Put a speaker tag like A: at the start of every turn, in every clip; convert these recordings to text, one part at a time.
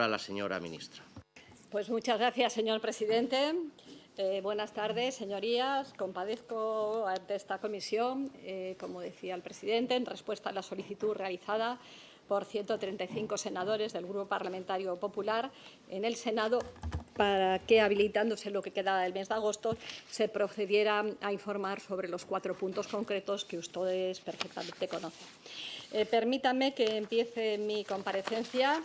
A: a la señora ministra.
B: Pues muchas gracias, señor presidente. Buenas tardes, señorías. Compadezco ante esta comisión, como decía el presidente, en respuesta a la solicitud realizada por 135 senadores del Grupo Parlamentario Popular en el Senado para que, habilitándose lo que quedaba del mes de agosto, se procediera a informar sobre los 4 puntos concretos que ustedes perfectamente conocen. Permítanme que empiece mi comparecencia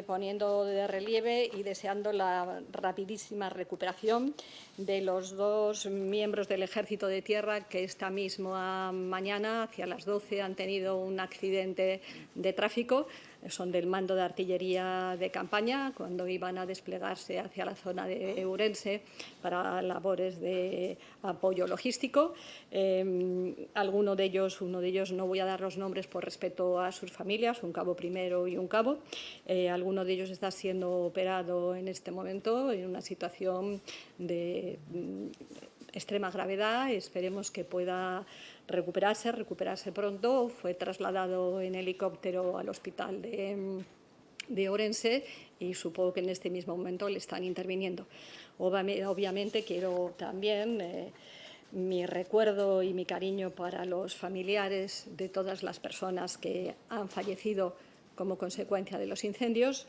B: poniendo de relieve y deseando la rapidísima recuperación de los 2 miembros del Ejército de Tierra que esta misma mañana, hacia las 12, han tenido un accidente de tráfico. Son del Mando de Artillería de Campaña, cuando iban a desplegarse hacia la zona de Ourense para labores de apoyo logístico. Uno de ellos, no voy a dar los nombres por respeto a sus familias, un cabo primero y un cabo. Alguno de ellos está siendo operado en este momento en una situación de extrema gravedad. Esperemos que pueda recuperarse pronto. Fue trasladado en helicóptero al hospital de Ourense y supongo que en este mismo momento le están interviniendo. Obviamente quiero también mi recuerdo y mi cariño para los familiares de todas las personas que han fallecido como consecuencia de los incendios,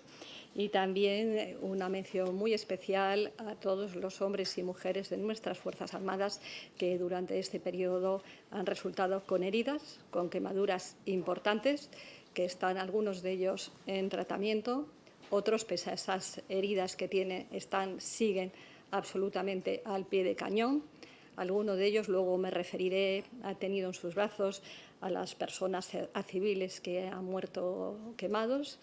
B: y también una mención muy especial a todos los hombres y mujeres de nuestras Fuerzas Armadas que durante este periodo han resultado con heridas, con quemaduras importantes, que están algunos de ellos en tratamiento, otros, pese a esas heridas que tienen, siguen absolutamente al pie de cañón. Alguno de ellos, luego me referiré, ha tenido en sus brazos a las personas, a civiles que han muerto quemados.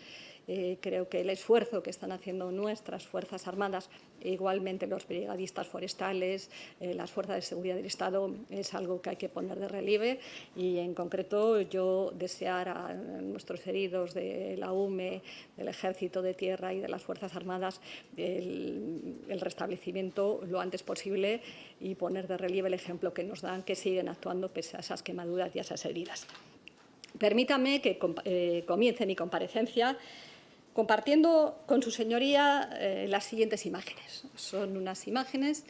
B: Creo que el esfuerzo que están haciendo nuestras Fuerzas Armadas, e igualmente los brigadistas forestales, las fuerzas de seguridad del Estado, es algo que hay que poner de relieve. Y, en concreto, yo desear a nuestros heridos de la UME, del Ejército de Tierra y de las Fuerzas Armadas el restablecimiento lo antes posible y poner de relieve el ejemplo que nos dan, que siguen actuando pese a esas quemaduras y a esas heridas. Permítame que comience mi comparecencia compartiendo con su señoría las siguientes imágenes. Son unas imágenes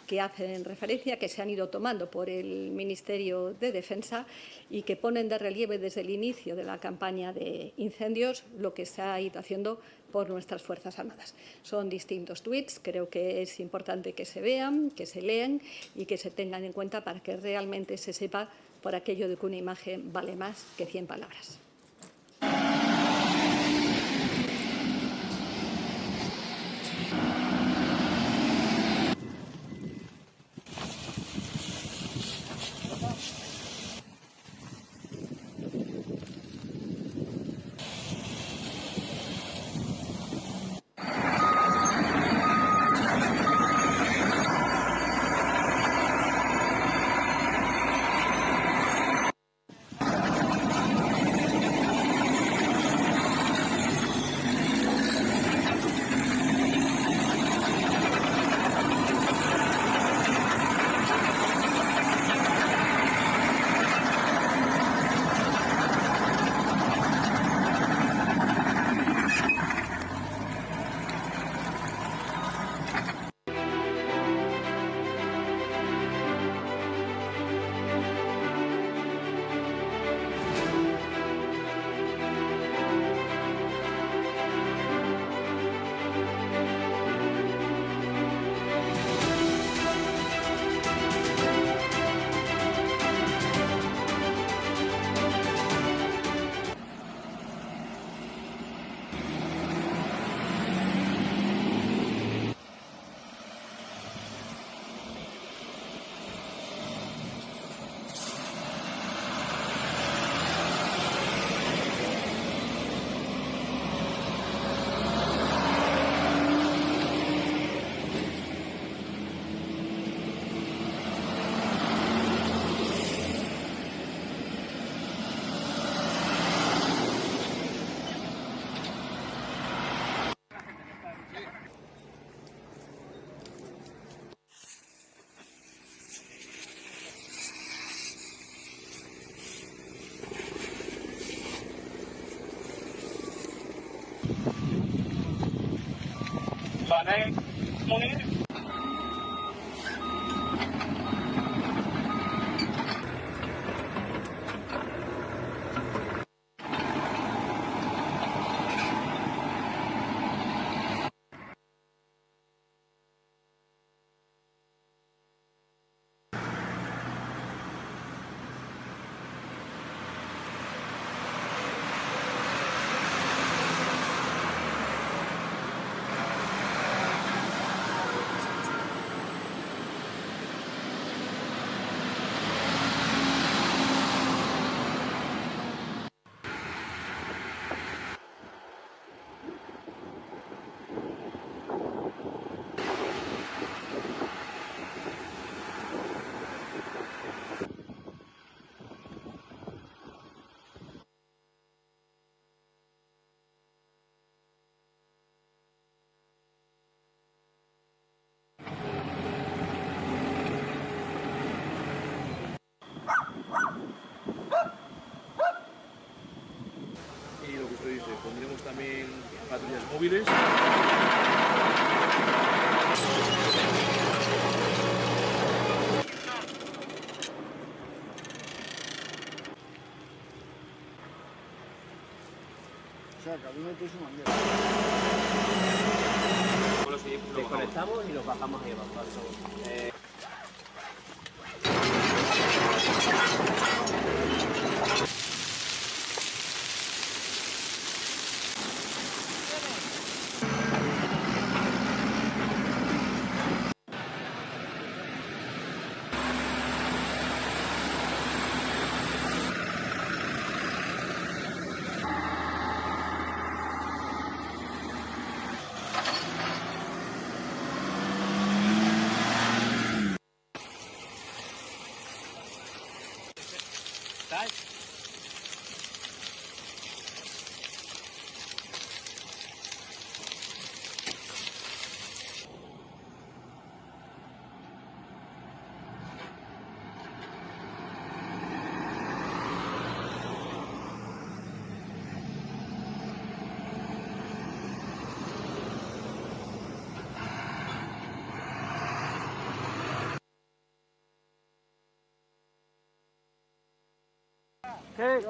B: que hacen referencia, que se han ido tomando por el Ministerio de Defensa y que ponen de relieve desde el inicio de la campaña de incendios lo que se ha ido haciendo por nuestras Fuerzas Armadas. Son distintos tuits, creo que es importante que se vean, que se lean y que se tengan en cuenta para que realmente se sepa por aquello de que una imagen vale más que 100 palabras.
A: Vale, Munir.
C: Y lo que usted dice, pondremos también patrullas móviles.
D: O sea, que a mí me puso una mierda.
E: Desconectamos y nos bajamos ahí abajo.
D: ¿Qué?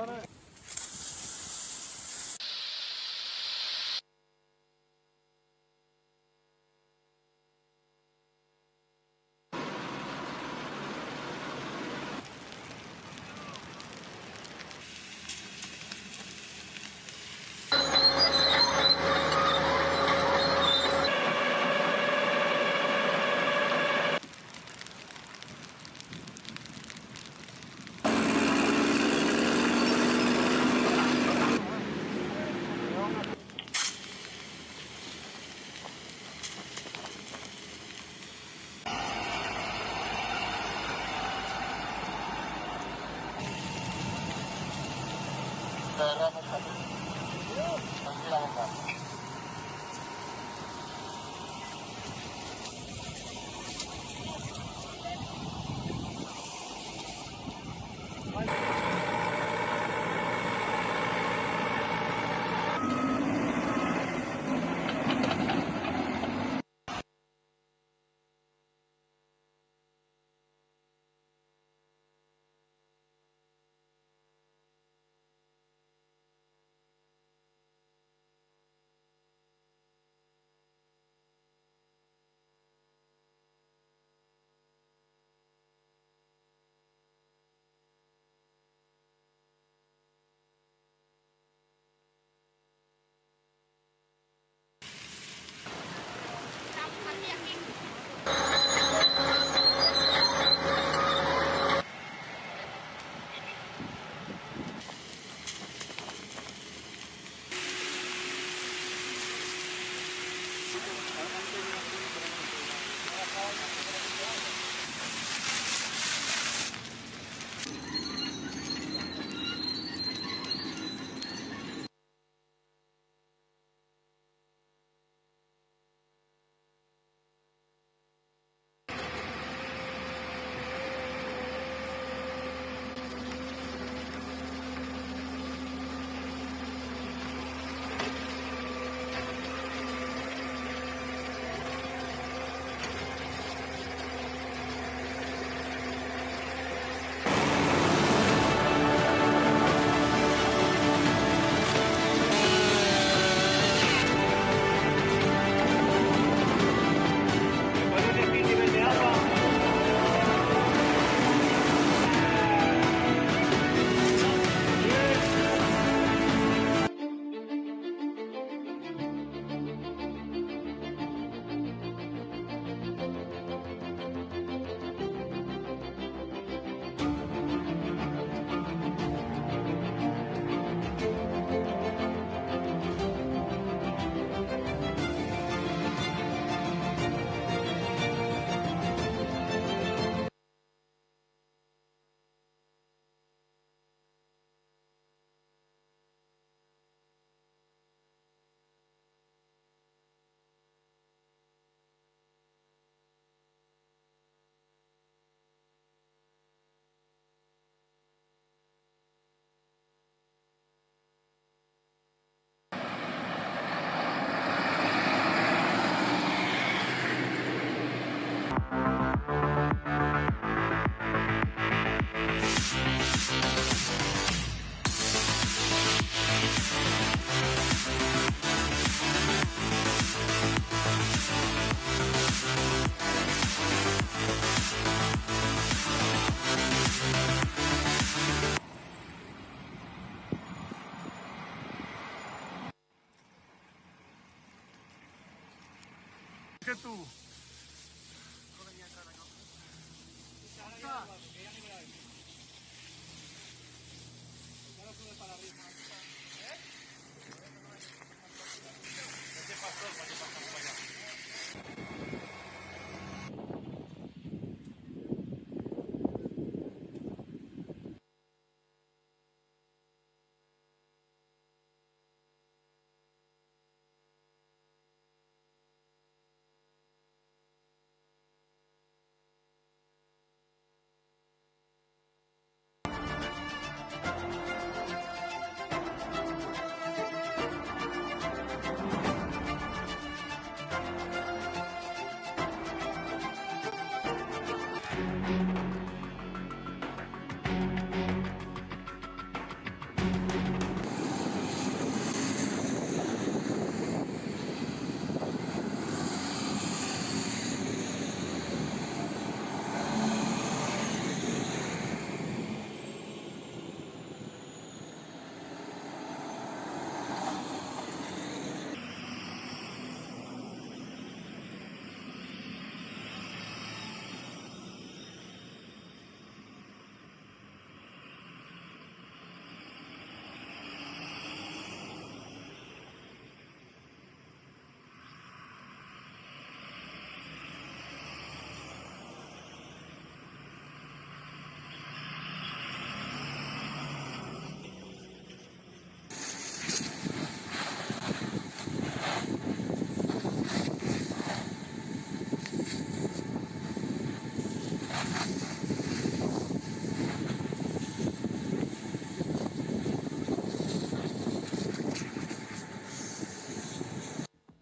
D: que tú.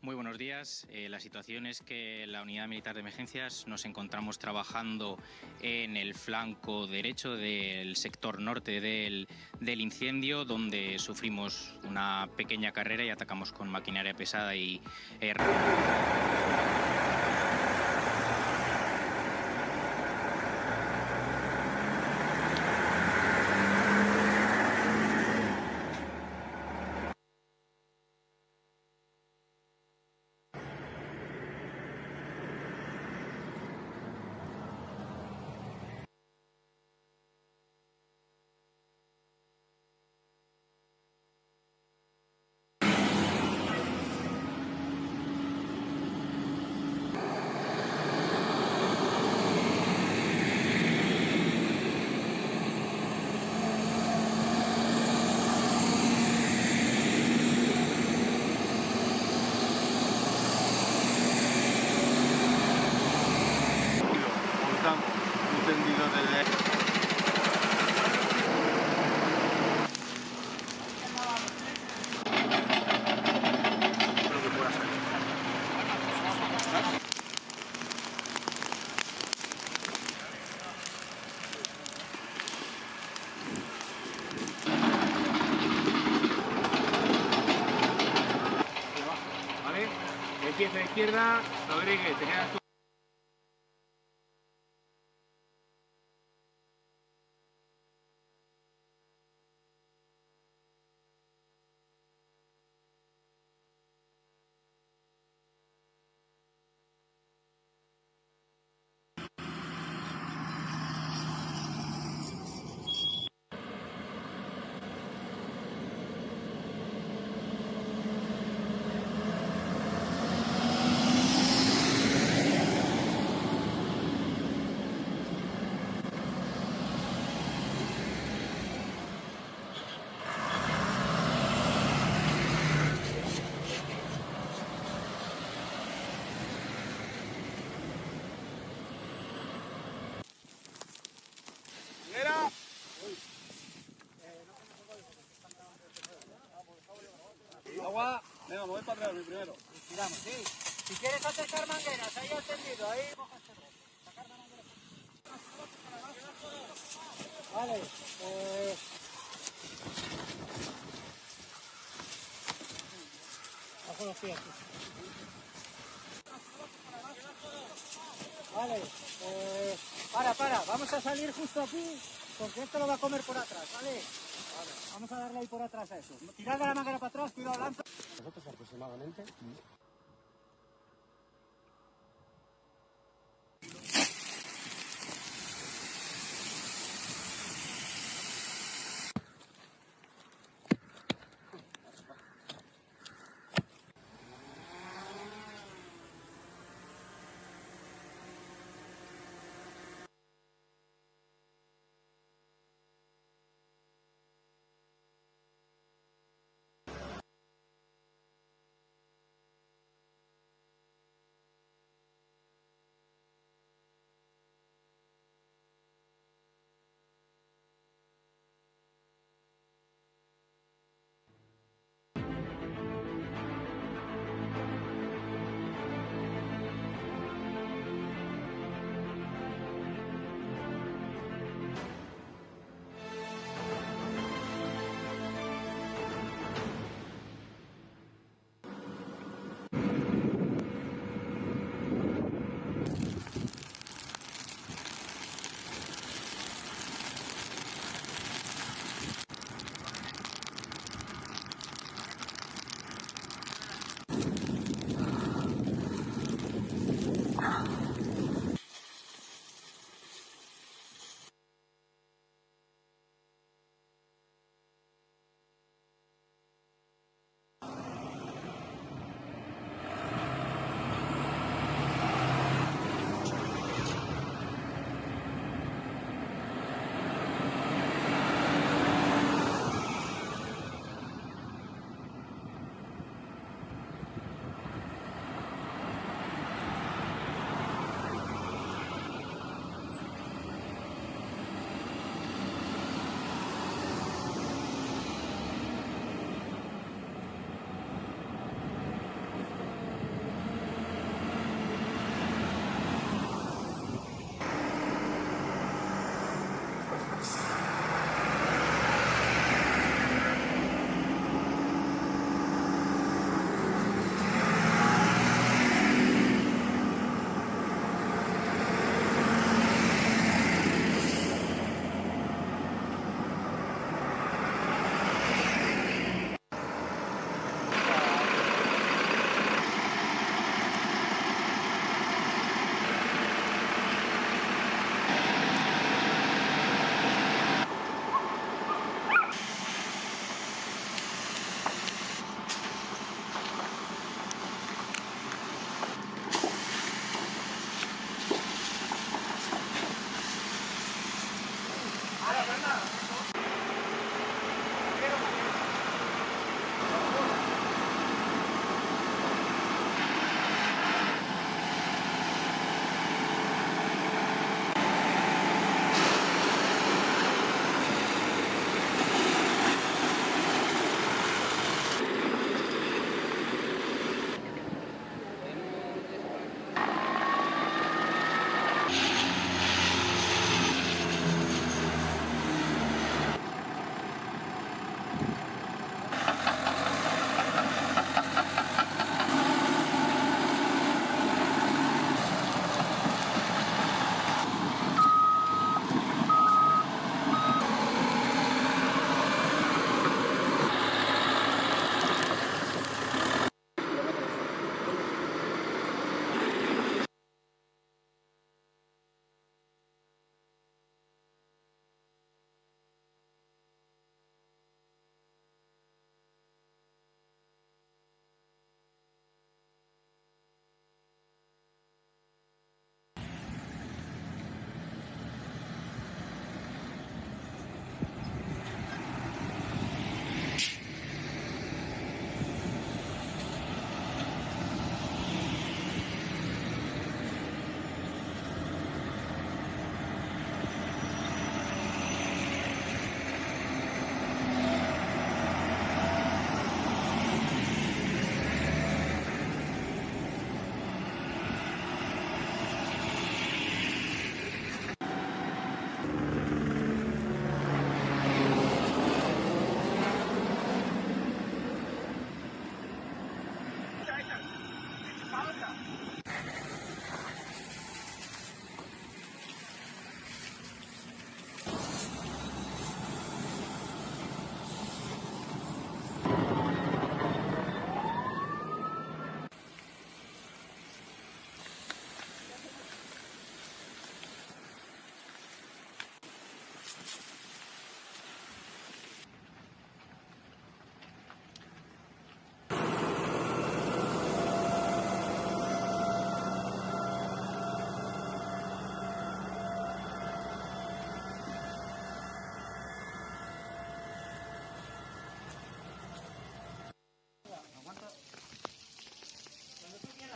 A: Muy buenos días. La situación es que la Unidad Militar de Emergencias nos encontramos trabajando en el flanco derecho del sector norte del incendio, donde sufrimos una pequeña carrera y atacamos con maquinaria pesada y
D: Montamos un tendido de...
C: Lo que pueda salir. ¿Vale? Empieza a izquierda, Rodríguez, te quedas tú.
D: Agua, venga, me voy para atrás primero.
F: Tiramos, sí. Si quieres acercar mangueras, ahí al tendido, ahí. Vale, bajo los pies. Vale, para, vamos a salir justo aquí, porque esto lo va a comer por atrás, ¿vale? Vale, vamos a darle ahí por atrás a eso. Tirad de la manguera para atrás, cuidado, lanza.
E: Nosotros aproximadamente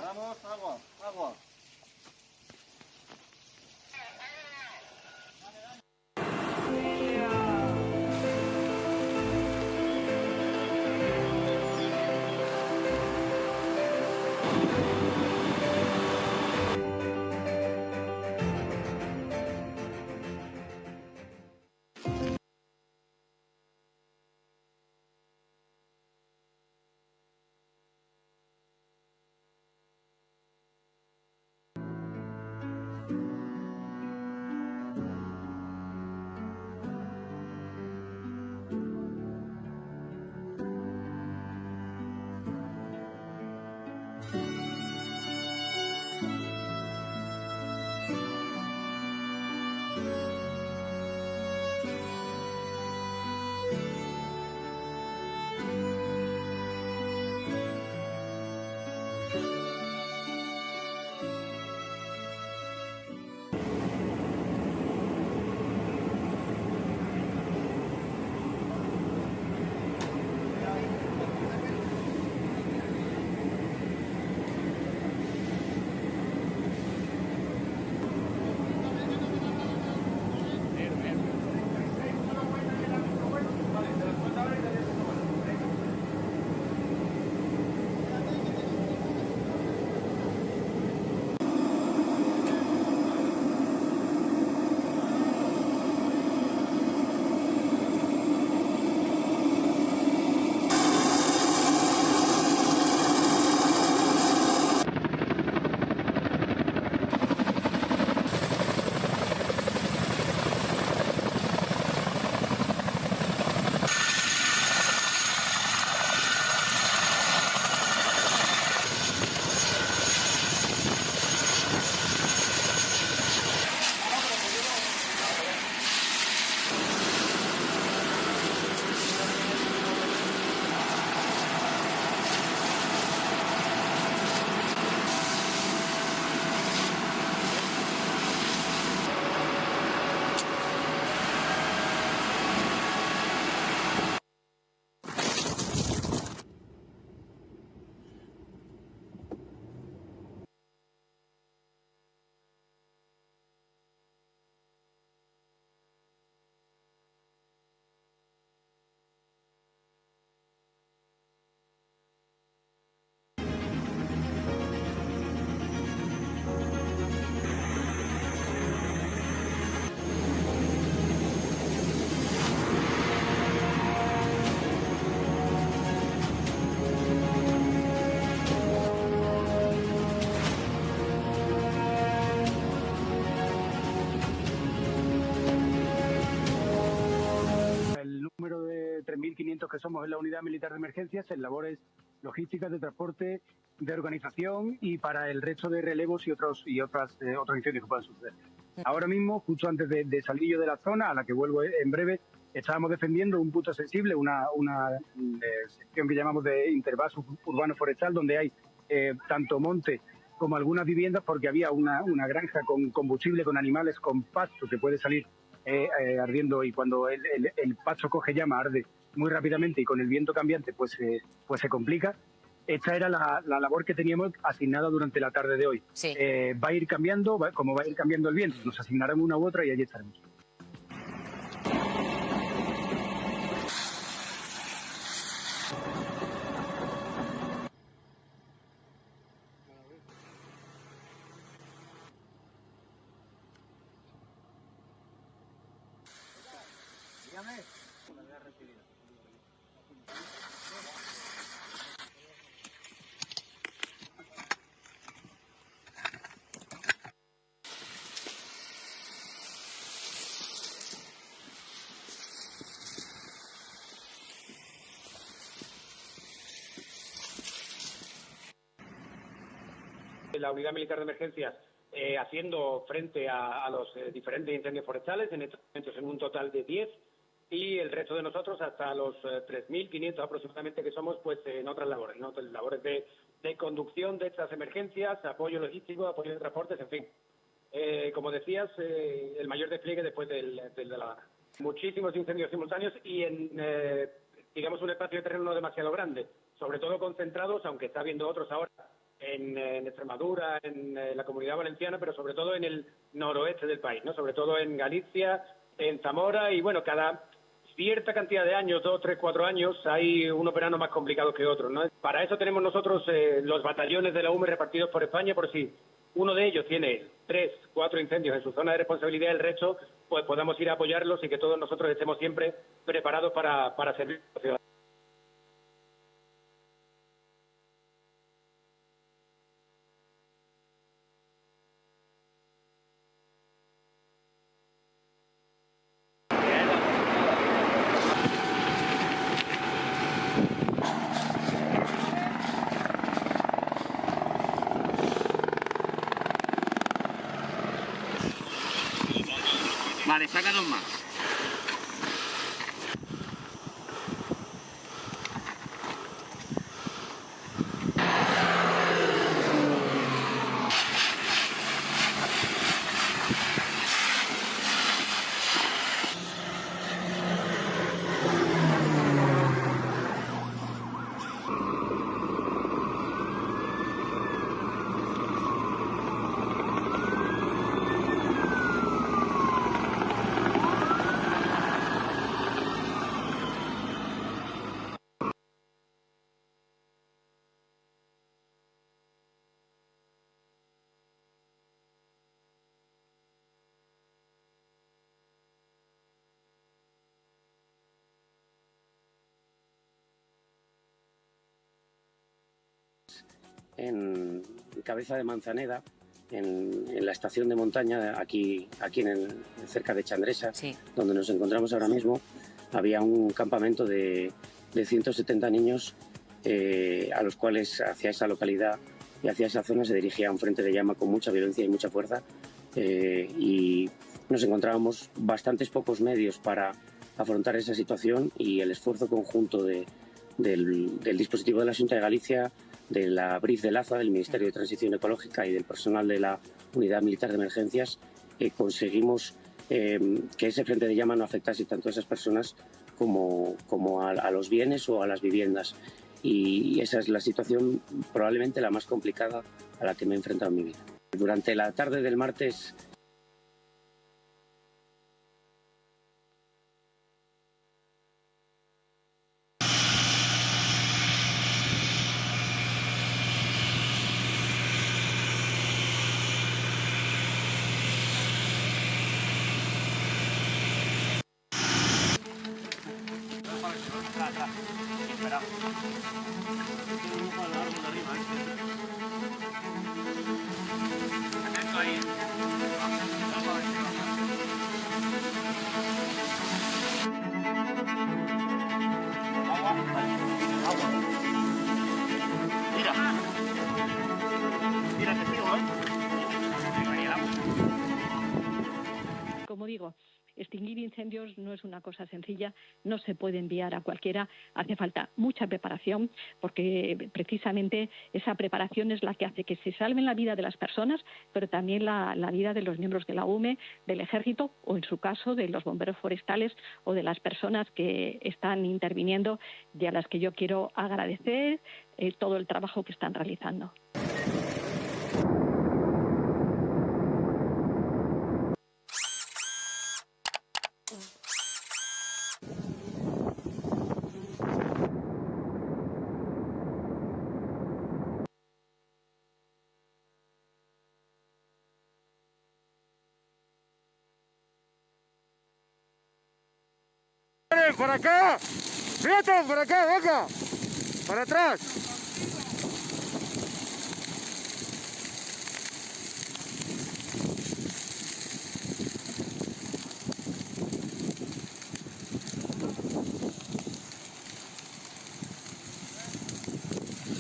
D: Vamos, agua, agua.
G: El número de 3.500 que somos en la Unidad Militar de Emergencias en labores logísticas de transporte, de organización y para el resto de relevos y otros incendios que puedan suceder. Ahora mismo, justo antes de salir yo de la zona, a la que vuelvo en breve, estábamos defendiendo un punto sensible, una sección que llamamos de intervaso urbano forestal, donde hay tanto monte como algunas viviendas, porque había una granja con combustible, con animales, con pasto que puede salir ardiendo, y cuando el pasto coge llama, arde muy rápidamente, y con el viento cambiante pues se complica. Esta era la labor que teníamos asignada durante la tarde de hoy.
H: Sí.
G: Va a ir cambiando, como va a ir cambiando el viento, nos asignarán una u otra y allí estaremos.
E: La Unidad Militar de Emergencias haciendo frente a los diferentes incendios forestales, en estos momentos en un total de 10, y el resto de nosotros hasta los 3.500 aproximadamente que somos, pues en otras labores, ¿no? Labores de conducción de estas emergencias, apoyo logístico, apoyo de transportes, en fin. Como decías, el mayor despliegue después del de La Habana. Muchísimos incendios simultáneos y en, digamos, un espacio de terreno no demasiado grande, sobre todo concentrados, aunque está habiendo otros ahora en Extremadura, en la Comunidad Valenciana, pero sobre todo en el noroeste del país, ¿no? Sobre todo en Galicia, en Zamora y, bueno, cada cierta cantidad de años, 2, 3, 4 años, hay unos veranos más complicados que otros, ¿no? Para eso tenemos nosotros los batallones de la UME repartidos por España, por si uno de ellos tiene 3, 4 incendios en su zona de responsabilidad, el resto, pues podamos ir a apoyarlos y que todos nosotros estemos siempre preparados para servir a la ciudad.
H: Vale, saca 2 más.
I: En Cabeza de Manzaneda, en la estación de montaña, aquí cerca de Chandresa, sí, donde nos encontramos ahora mismo, había un campamento de 170 niños a los cuales hacia esa localidad y hacia esa zona se dirigía un frente de llama con mucha violencia y mucha fuerza, y nos encontrábamos bastantes pocos medios para afrontar esa situación, y el esfuerzo conjunto del dispositivo de la Xunta de Galicia, de la BRIF de LAZA, del Ministerio de Transición Ecológica y del personal de la Unidad Militar de Emergencias, conseguimos que ese frente de llama no afectase tanto a esas personas como a los bienes o a las viviendas. Y esa es la situación probablemente la más complicada a la que me he enfrentado en mi vida. Durante la tarde del martes
B: Como digo, extinguir incendios no es una cosa sencilla, no se puede enviar a cualquiera, hace falta mucha preparación, porque precisamente esa preparación es la que hace que se salven la vida de las personas, pero también la vida de los miembros de la UME, del Ejército, o en su caso de los bomberos forestales o de las personas que están interviniendo y a las que yo quiero agradecer todo el trabajo que están realizando.
D: ¡Por acá! ¡Fíjate! ¡Por acá! ¡Venga! ¡Para atrás!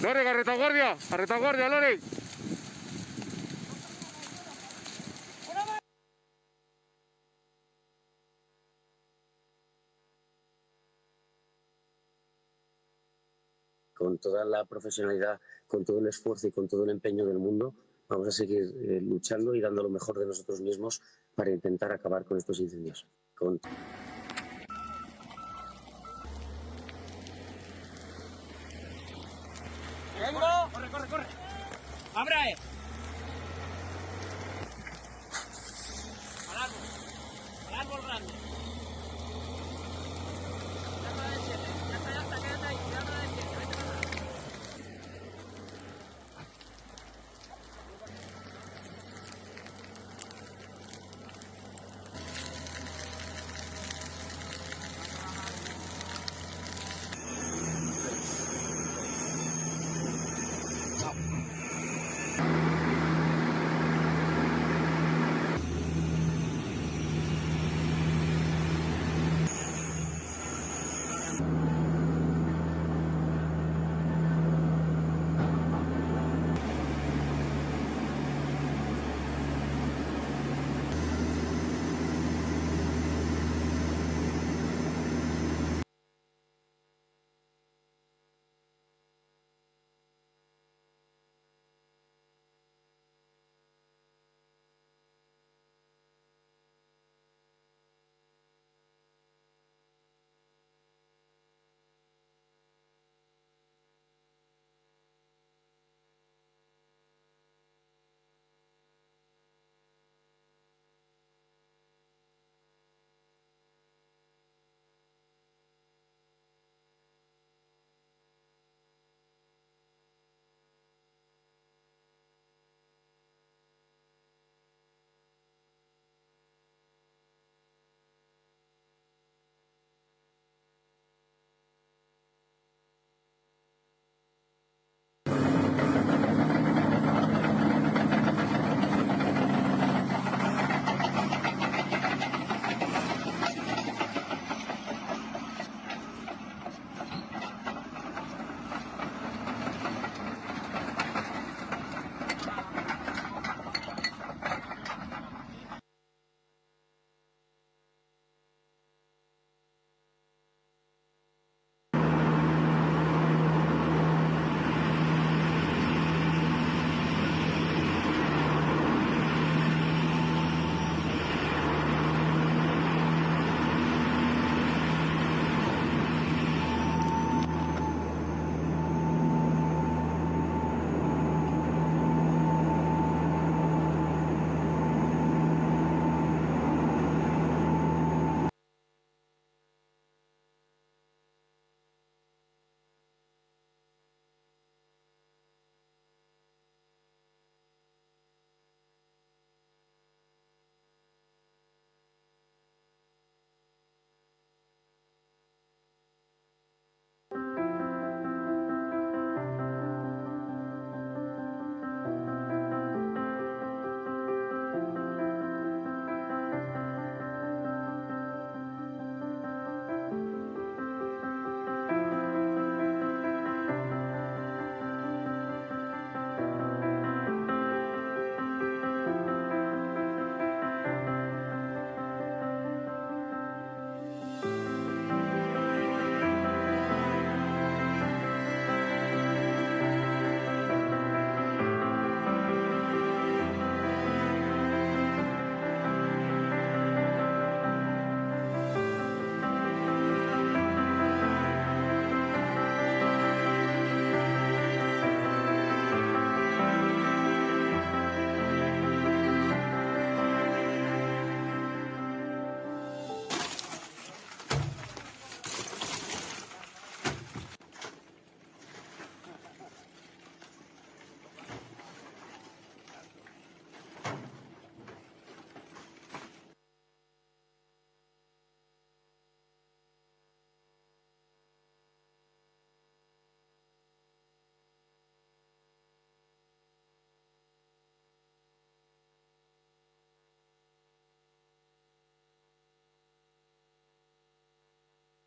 D: ¡Lore, a retaguardia! ¡A retaguardia, Lore!
I: Con toda la profesionalidad, con todo el esfuerzo y con todo el empeño del mundo, vamos a seguir luchando y dando lo mejor de nosotros mismos para intentar acabar con estos incendios.
F: ¡Venga! ¡Corre, corre, corre!
H: ¡Abre! Al árbol grande. Ya está de 7, ya está, quédate ahí, ya está de 7, vete para atrás.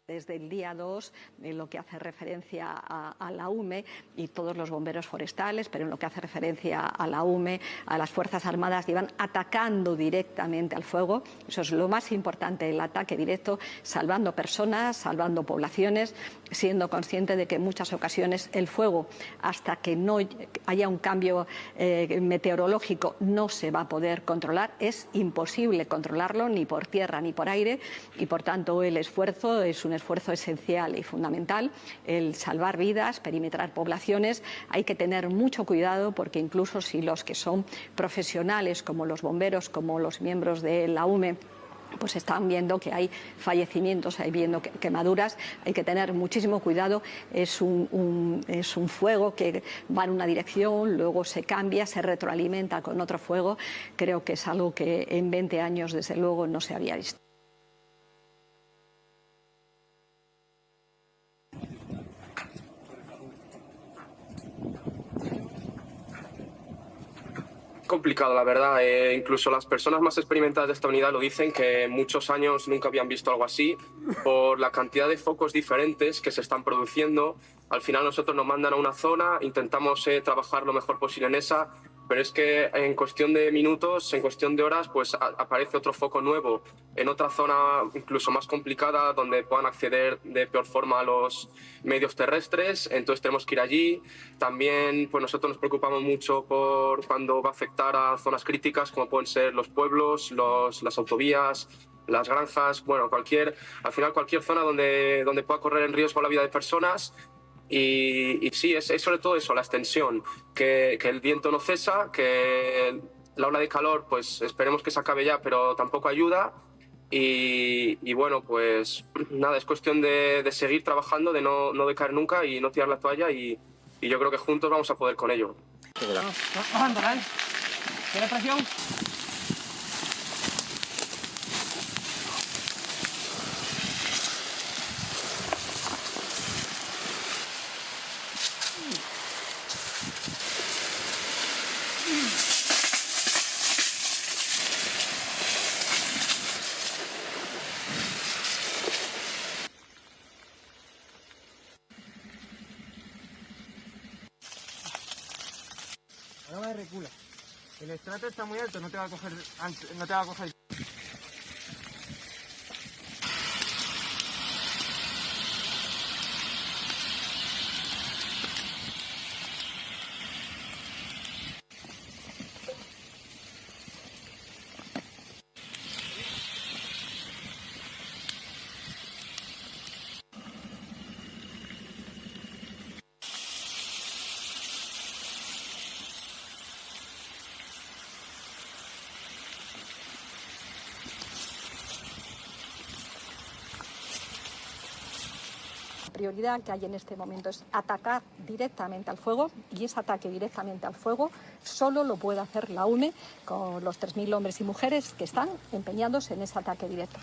B: Desde el día 2, en lo que hace referencia a la UME y todos los bomberos forestales, pero en lo que hace referencia a la UME, a las Fuerzas Armadas, llevan atacando directamente al fuego. Eso es lo más importante, el ataque directo, salvando personas, salvando poblaciones, siendo consciente de que en muchas ocasiones el fuego, hasta que no haya un cambio meteorológico, no se va a poder controlar. Es imposible controlarlo ni por tierra ni por aire y, por tanto, el esfuerzo es un esfuerzo esfuerzo esencial y fundamental, el salvar vidas, perimetrar poblaciones. Hay que tener mucho cuidado porque incluso si los que son profesionales, como los bomberos, como los miembros de la UME, pues están viendo que hay fallecimientos, hay viendo quemaduras, hay que tener muchísimo cuidado. Es un fuego que va en una dirección, luego se cambia, se retroalimenta con otro fuego. Creo que es algo que en 20 años, desde luego, no se había visto.
J: Complicado, la verdad. Incluso las personas más experimentadas de esta unidad lo dicen, que en muchos años nunca habían visto algo así por la cantidad de focos diferentes que se están produciendo. Al final nosotros nos mandan a una zona, intentamos trabajar lo mejor posible en esa, pero es que en cuestión de minutos, en cuestión de horas, pues aparece otro foco nuevo en otra zona incluso más complicada donde puedan acceder de peor forma a los medios terrestres. Entonces tenemos que ir allí. También pues nosotros nos preocupamos mucho por cuando va a afectar a zonas críticas como pueden ser los pueblos, las autovías, las granjas, bueno, al final cualquier zona donde pueda correr en riesgo la vida de personas. Y sí, es sobre todo eso, la extensión, que el viento no cesa, que la ola de calor, pues esperemos que se acabe ya, pero tampoco ayuda. Y bueno, pues nada, es cuestión de seguir trabajando, de no decaer nunca y no tirar la toalla, y yo creo que juntos vamos a poder con ello.
F: ¿Tiene presión? Ahora recula. El estrato está muy alto, no te va a coger. No te va a coger.
B: La prioridad que hay en este momento es atacar directamente al fuego, y ese ataque directamente al fuego solo lo puede hacer la UME con los 3.000 hombres y mujeres que están empeñados en ese ataque directo.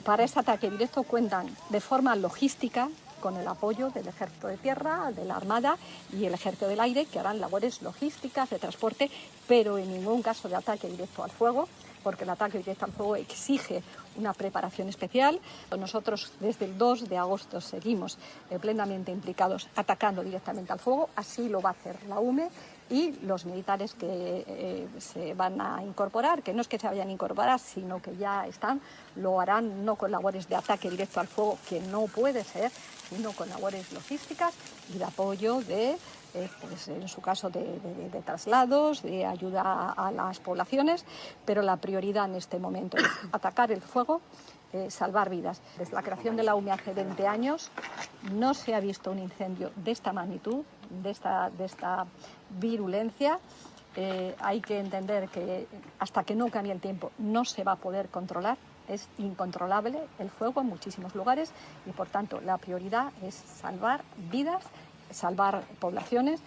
B: Para ese ataque directo cuentan de forma logística con el apoyo del Ejército de Tierra, de la Armada y el Ejército del Aire, que harán labores logísticas de transporte, pero en ningún caso de ataque directo al fuego, porque el ataque directo al fuego exige una preparación especial. Nosotros desde el 2 de agosto seguimos plenamente implicados atacando directamente al fuego, así lo va a hacer la UME y los militares que se van a incorporar, que no es que se vayan a incorporar, sino que ya están, lo harán no con labores de ataque directo al fuego, que no puede ser, sino con labores logísticas y de apoyo de pues en su caso de traslados, de ayuda a las poblaciones, pero la prioridad en este momento es atacar el fuego, salvar vidas. Desde la creación de la UME hace 20 años no se ha visto un incendio de esta magnitud, de esta virulencia. Hay que entender que hasta que no cambie el tiempo no se va a poder controlar. Es incontrolable el fuego en muchísimos lugares y, por tanto, la prioridad es salvar vidas, salvar poblaciones.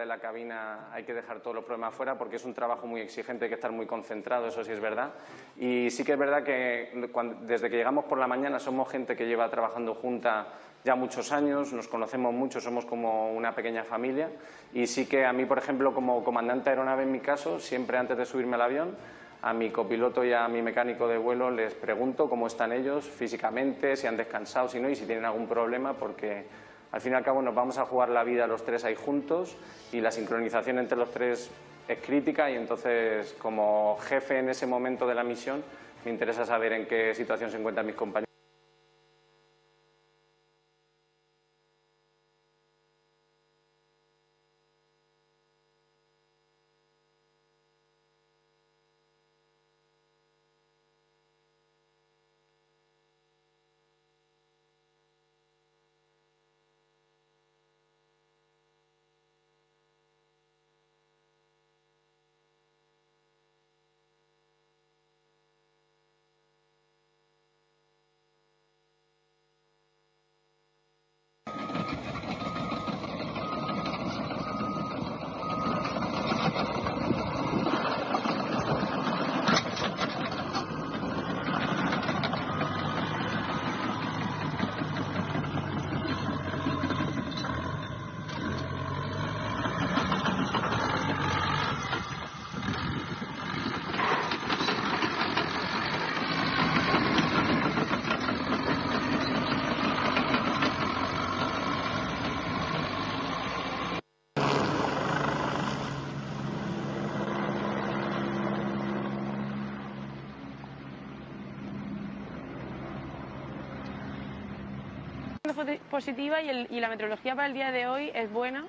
K: en la cabina hay que dejar todos los problemas fuera porque es un trabajo muy exigente, hay que estar muy concentrado, eso sí es verdad. Y sí que es verdad que desde que llegamos por la mañana somos gente que lleva trabajando junta ya muchos años, nos conocemos mucho, somos como una pequeña familia y sí que a mí, por ejemplo, como comandante de aeronave en mi caso, siempre antes de subirme al avión, a mi copiloto y a mi mecánico de vuelo les pregunto cómo están ellos físicamente, si han descansado, si no y si tienen algún problema, porque al fin y al cabo nos vamos a jugar la vida los tres ahí juntos y la sincronización entre los tres es crítica y entonces como jefe en ese momento de la misión me interesa saber en qué situación se encuentran mis compañeros.
L: Positiva y la meteorología para el día de hoy es buena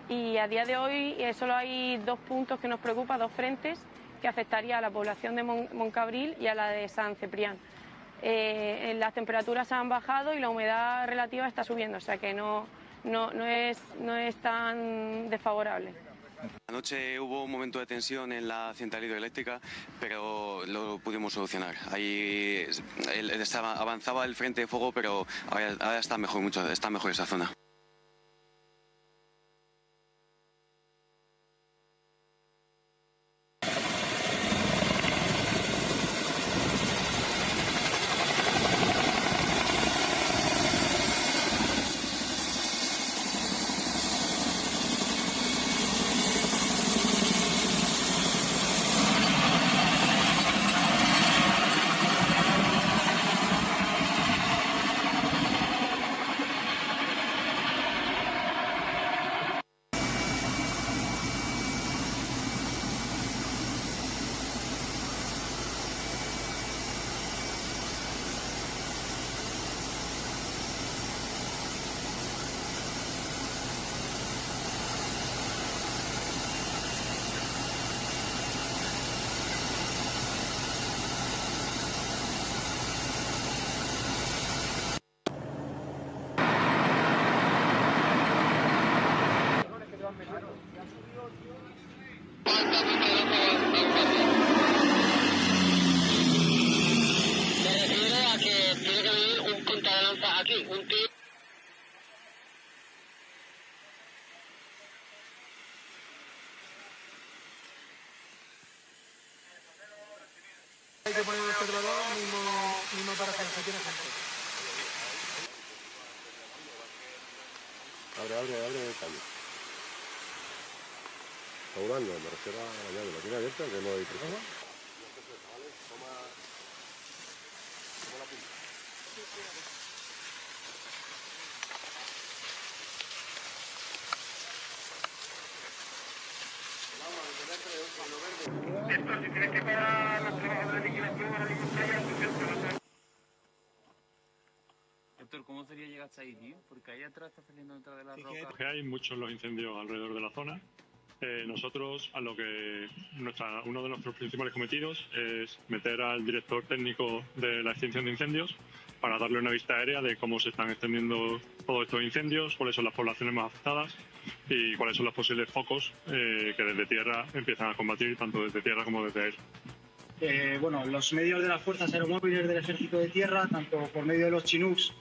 L: y a día de hoy solo hay 2 puntos que nos preocupan, 2 frentes que afectaría a la población de Moncabril y a la de San Cebrián. Las temperaturas han bajado y la humedad relativa está subiendo, o sea que no es tan desfavorable.
M: Anoche hubo un momento de tensión en la central hidroeléctrica, pero lo pudimos solucionar. Ahí avanzaba el frente de fuego, pero ahora está mejor, está mejor esa zona.
F: Hay que poner un observador mismo para que se tiene gente.
N: Abre el cambio. Está volando, me refiero a la llave. ¿La tiene abierta? Que no hay presión. Toma la punta.
F: Esto, si tienes que parar los trabajos de liquidación, ahora mismo está ya
O: Héctor, ¿cómo sería llegar hasta ahí, tío? Porque ahí atrás está saliendo otra de las rocas.
P: Que hay muchos los incendios alrededor de la zona. Nosotros, uno de nuestros principales cometidos es meter al director técnico de la extinción de incendios para darle una vista aérea de cómo se están extendiendo todos estos incendios, cuáles son las poblaciones más afectadas y cuáles son los posibles focos que desde tierra empiezan a combatir, tanto desde tierra como desde aire.
F: Los medios de las fuerzas aeromóviles del Ejército de Tierra, tanto por medio de los Chinooks,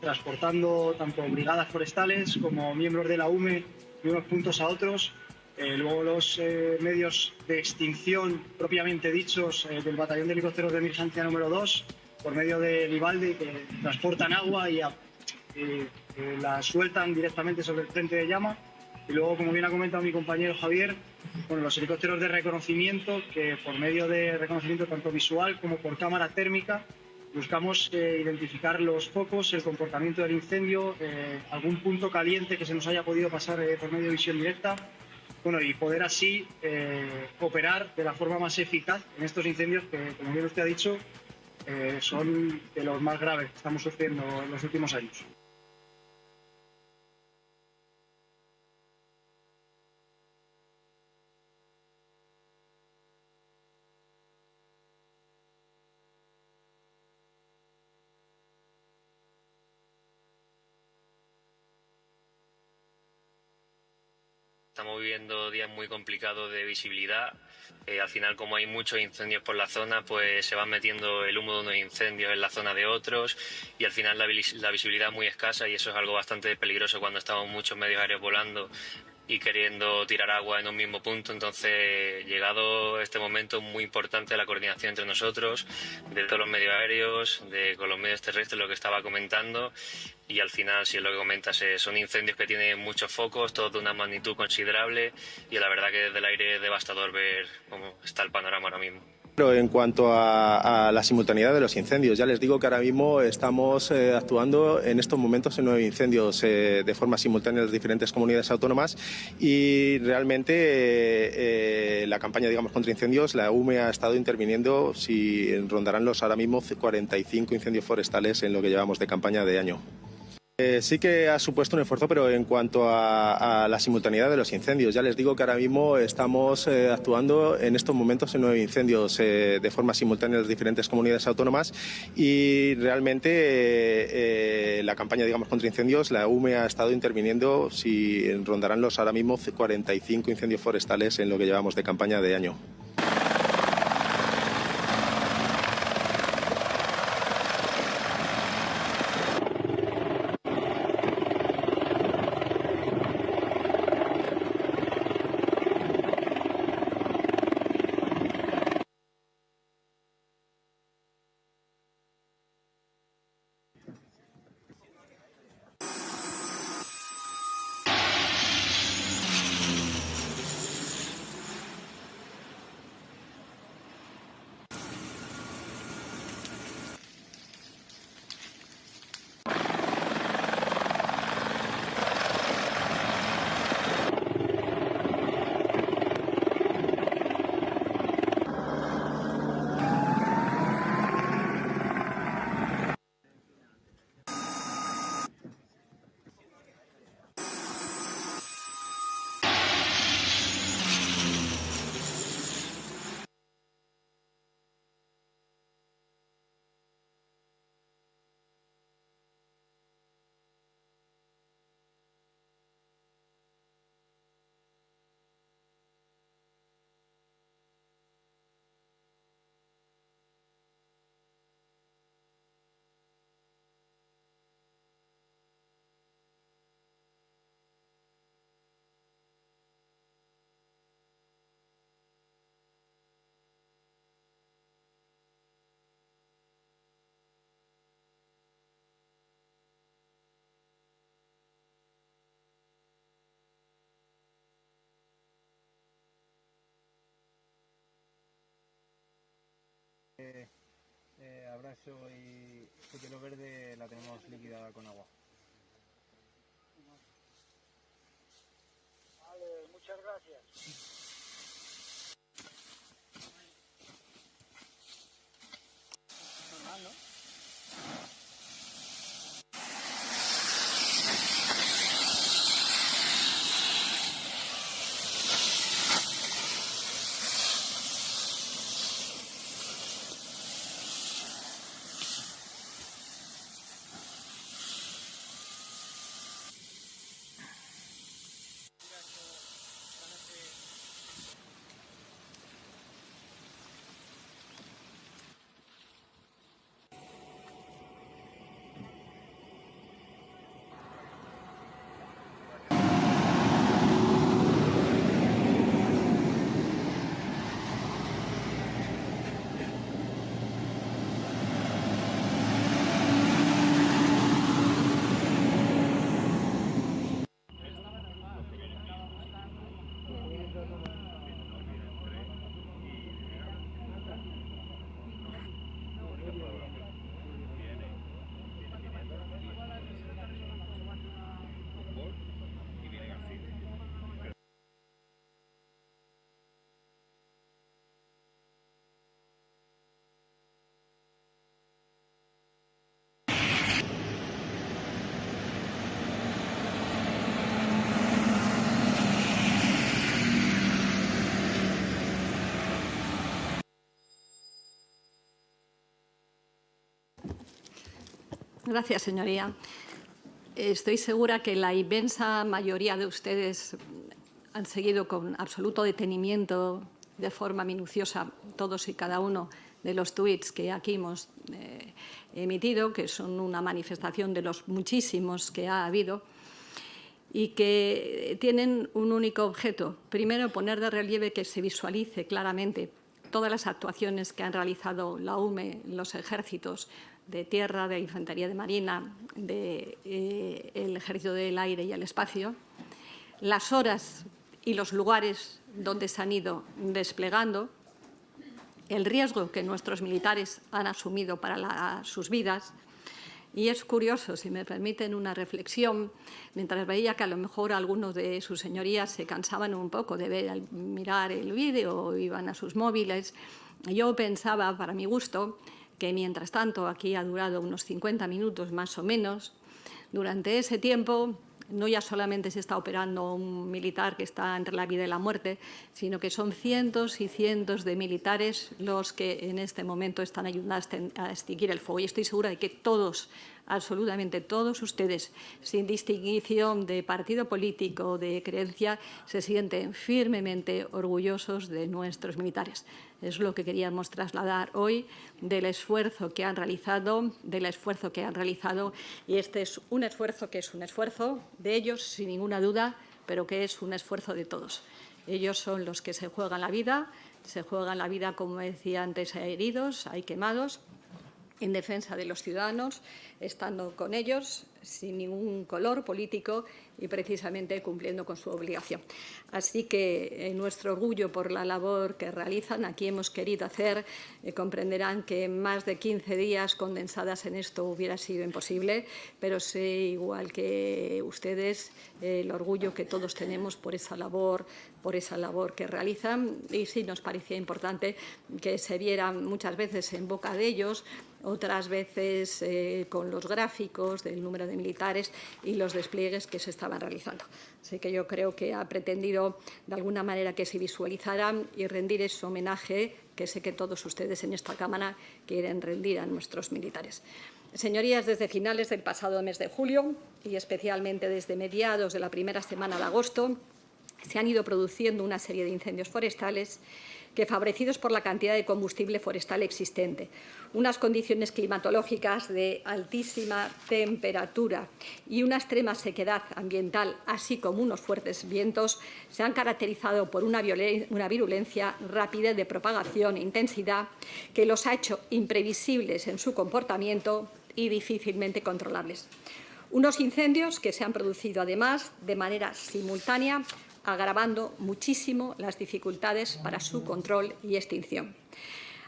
F: transportando tanto brigadas forestales como miembros de la UME de unos puntos a otros. Luego los medios de extinción propiamente dichos del Batallón de Helicópteros de Emergencia número 2, por medio de Vivaldi, que transportan agua y la sueltan directamente sobre el frente de llama. Y luego, como bien ha comentado mi compañero Javier, bueno, los helicópteros de reconocimiento, que por medio de reconocimiento tanto visual como por cámara térmica, buscamos identificar los focos, el comportamiento del incendio, algún punto caliente que se nos haya podido pasar por medio de visión directa, bueno, y poder así operar de la forma más eficaz en estos incendios que, como bien usted ha dicho, son de los más graves que estamos sufriendo en los últimos años.
Q: Estamos viviendo días muy complicados de visibilidad. Al final, como hay muchos incendios por la zona, pues se van metiendo el humo de unos incendios en la zona de otros y al final la visibilidad es muy escasa y eso es algo bastante peligroso cuando estamos muchos medios aéreos volando y queriendo tirar agua en un mismo punto. Entonces, llegado este momento, muy importante la coordinación entre nosotros, de todos los medios aéreos, con los medios terrestres, lo que estaba comentando. Y al final, si es lo que comentas, son incendios que tienen muchos focos, todos de una magnitud considerable, y la verdad que desde el aire es devastador ver cómo está el panorama ahora mismo.
R: Pero en cuanto a la simultaneidad de los incendios, ya les digo que ahora mismo estamos actuando en estos momentos en 9 incendios de forma simultánea en las diferentes comunidades autónomas y realmente la campaña, digamos, contra incendios, la UME ha estado interviniendo, si rondarán los ahora mismo 45 incendios forestales en lo que llevamos de campaña de año. Sí que ha supuesto un esfuerzo, pero en cuanto a la simultaneidad de los incendios, ya les digo que ahora mismo estamos actuando en estos momentos en 9 incendios de forma simultánea en las diferentes comunidades autónomas y realmente la campaña, digamos, contra incendios, la UME ha estado interviniendo, si rondarán los ahora mismo 45 incendios forestales en lo que llevamos de campaña de año.
S: Abrazo y cielo verde la tenemos liquidada con agua.
F: Vale, muchas gracias. Normal, ¿no?
B: Gracias, señoría. Estoy segura que la inmensa mayoría de ustedes han seguido con absoluto detenimiento, de forma minuciosa, todos y cada uno de los tuits que aquí hemos emitido, que son una manifestación de los muchísimos que ha habido y que tienen un único objeto. Primero, poner de relieve que se visualice claramente todas las actuaciones que han realizado la UME, los ejércitos de tierra, de infantería de marina, del ejército del aire y el espacio, las horas y los lugares donde se han ido desplegando, el riesgo que nuestros militares han asumido para sus vidas. Y es curioso, si me permiten una reflexión, mientras veía que a lo mejor algunos de sus señorías se cansaban un poco de mirar el vídeo, iban a sus móviles, yo pensaba, para mi gusto, que mientras tanto, aquí ha durado unos 50 minutos más o menos, durante ese tiempo no ya solamente se está operando un militar que está entre la vida y la muerte, sino que son cientos y cientos de militares los que en este momento están ayudando a extinguir el fuego. Y estoy segura de que todos, absolutamente todos ustedes, sin distinción de partido político, de creencia, se sienten firmemente orgullosos de nuestros militares. Es lo que queríamos trasladar hoy del esfuerzo que han realizado, y este es un esfuerzo que es un esfuerzo de ellos, sin ninguna duda, pero que es un esfuerzo de todos. Ellos son los que se juegan la vida, como decía antes, hay heridos, hay quemados, en defensa de los ciudadanos, estando con ellos sin ningún color político y precisamente cumpliendo con su obligación. Así que nuestro orgullo por la labor que realizan, aquí hemos querido hacer, comprenderán que más de 15 días condensadas en esto hubiera sido imposible, pero sé, igual que ustedes, el orgullo que todos tenemos por esa labor que realizan, y sí nos parecía importante que se vieran muchas veces en boca de ellos, otras veces con los gráficos del número de militares y los despliegues que se estaban realizando. Así que yo creo que ha pretendido de alguna manera que se visualizaran y rendir ese homenaje que sé que todos ustedes en esta Cámara quieren rendir a nuestros militares. Señorías, desde finales del pasado mes de julio y especialmente desde mediados de la primera semana de agosto, se han ido produciendo una serie de incendios forestales que, favorecidos por la cantidad de combustible forestal existente, unas condiciones climatológicas de altísima temperatura y una extrema sequedad ambiental, así como unos fuertes vientos, se han caracterizado por una virulencia, rapidez de propagación e intensidad que los ha hecho imprevisibles en su comportamiento y difícilmente controlables. Unos incendios que se han producido, además, de manera simultánea, agravando muchísimo las dificultades para su control y extinción.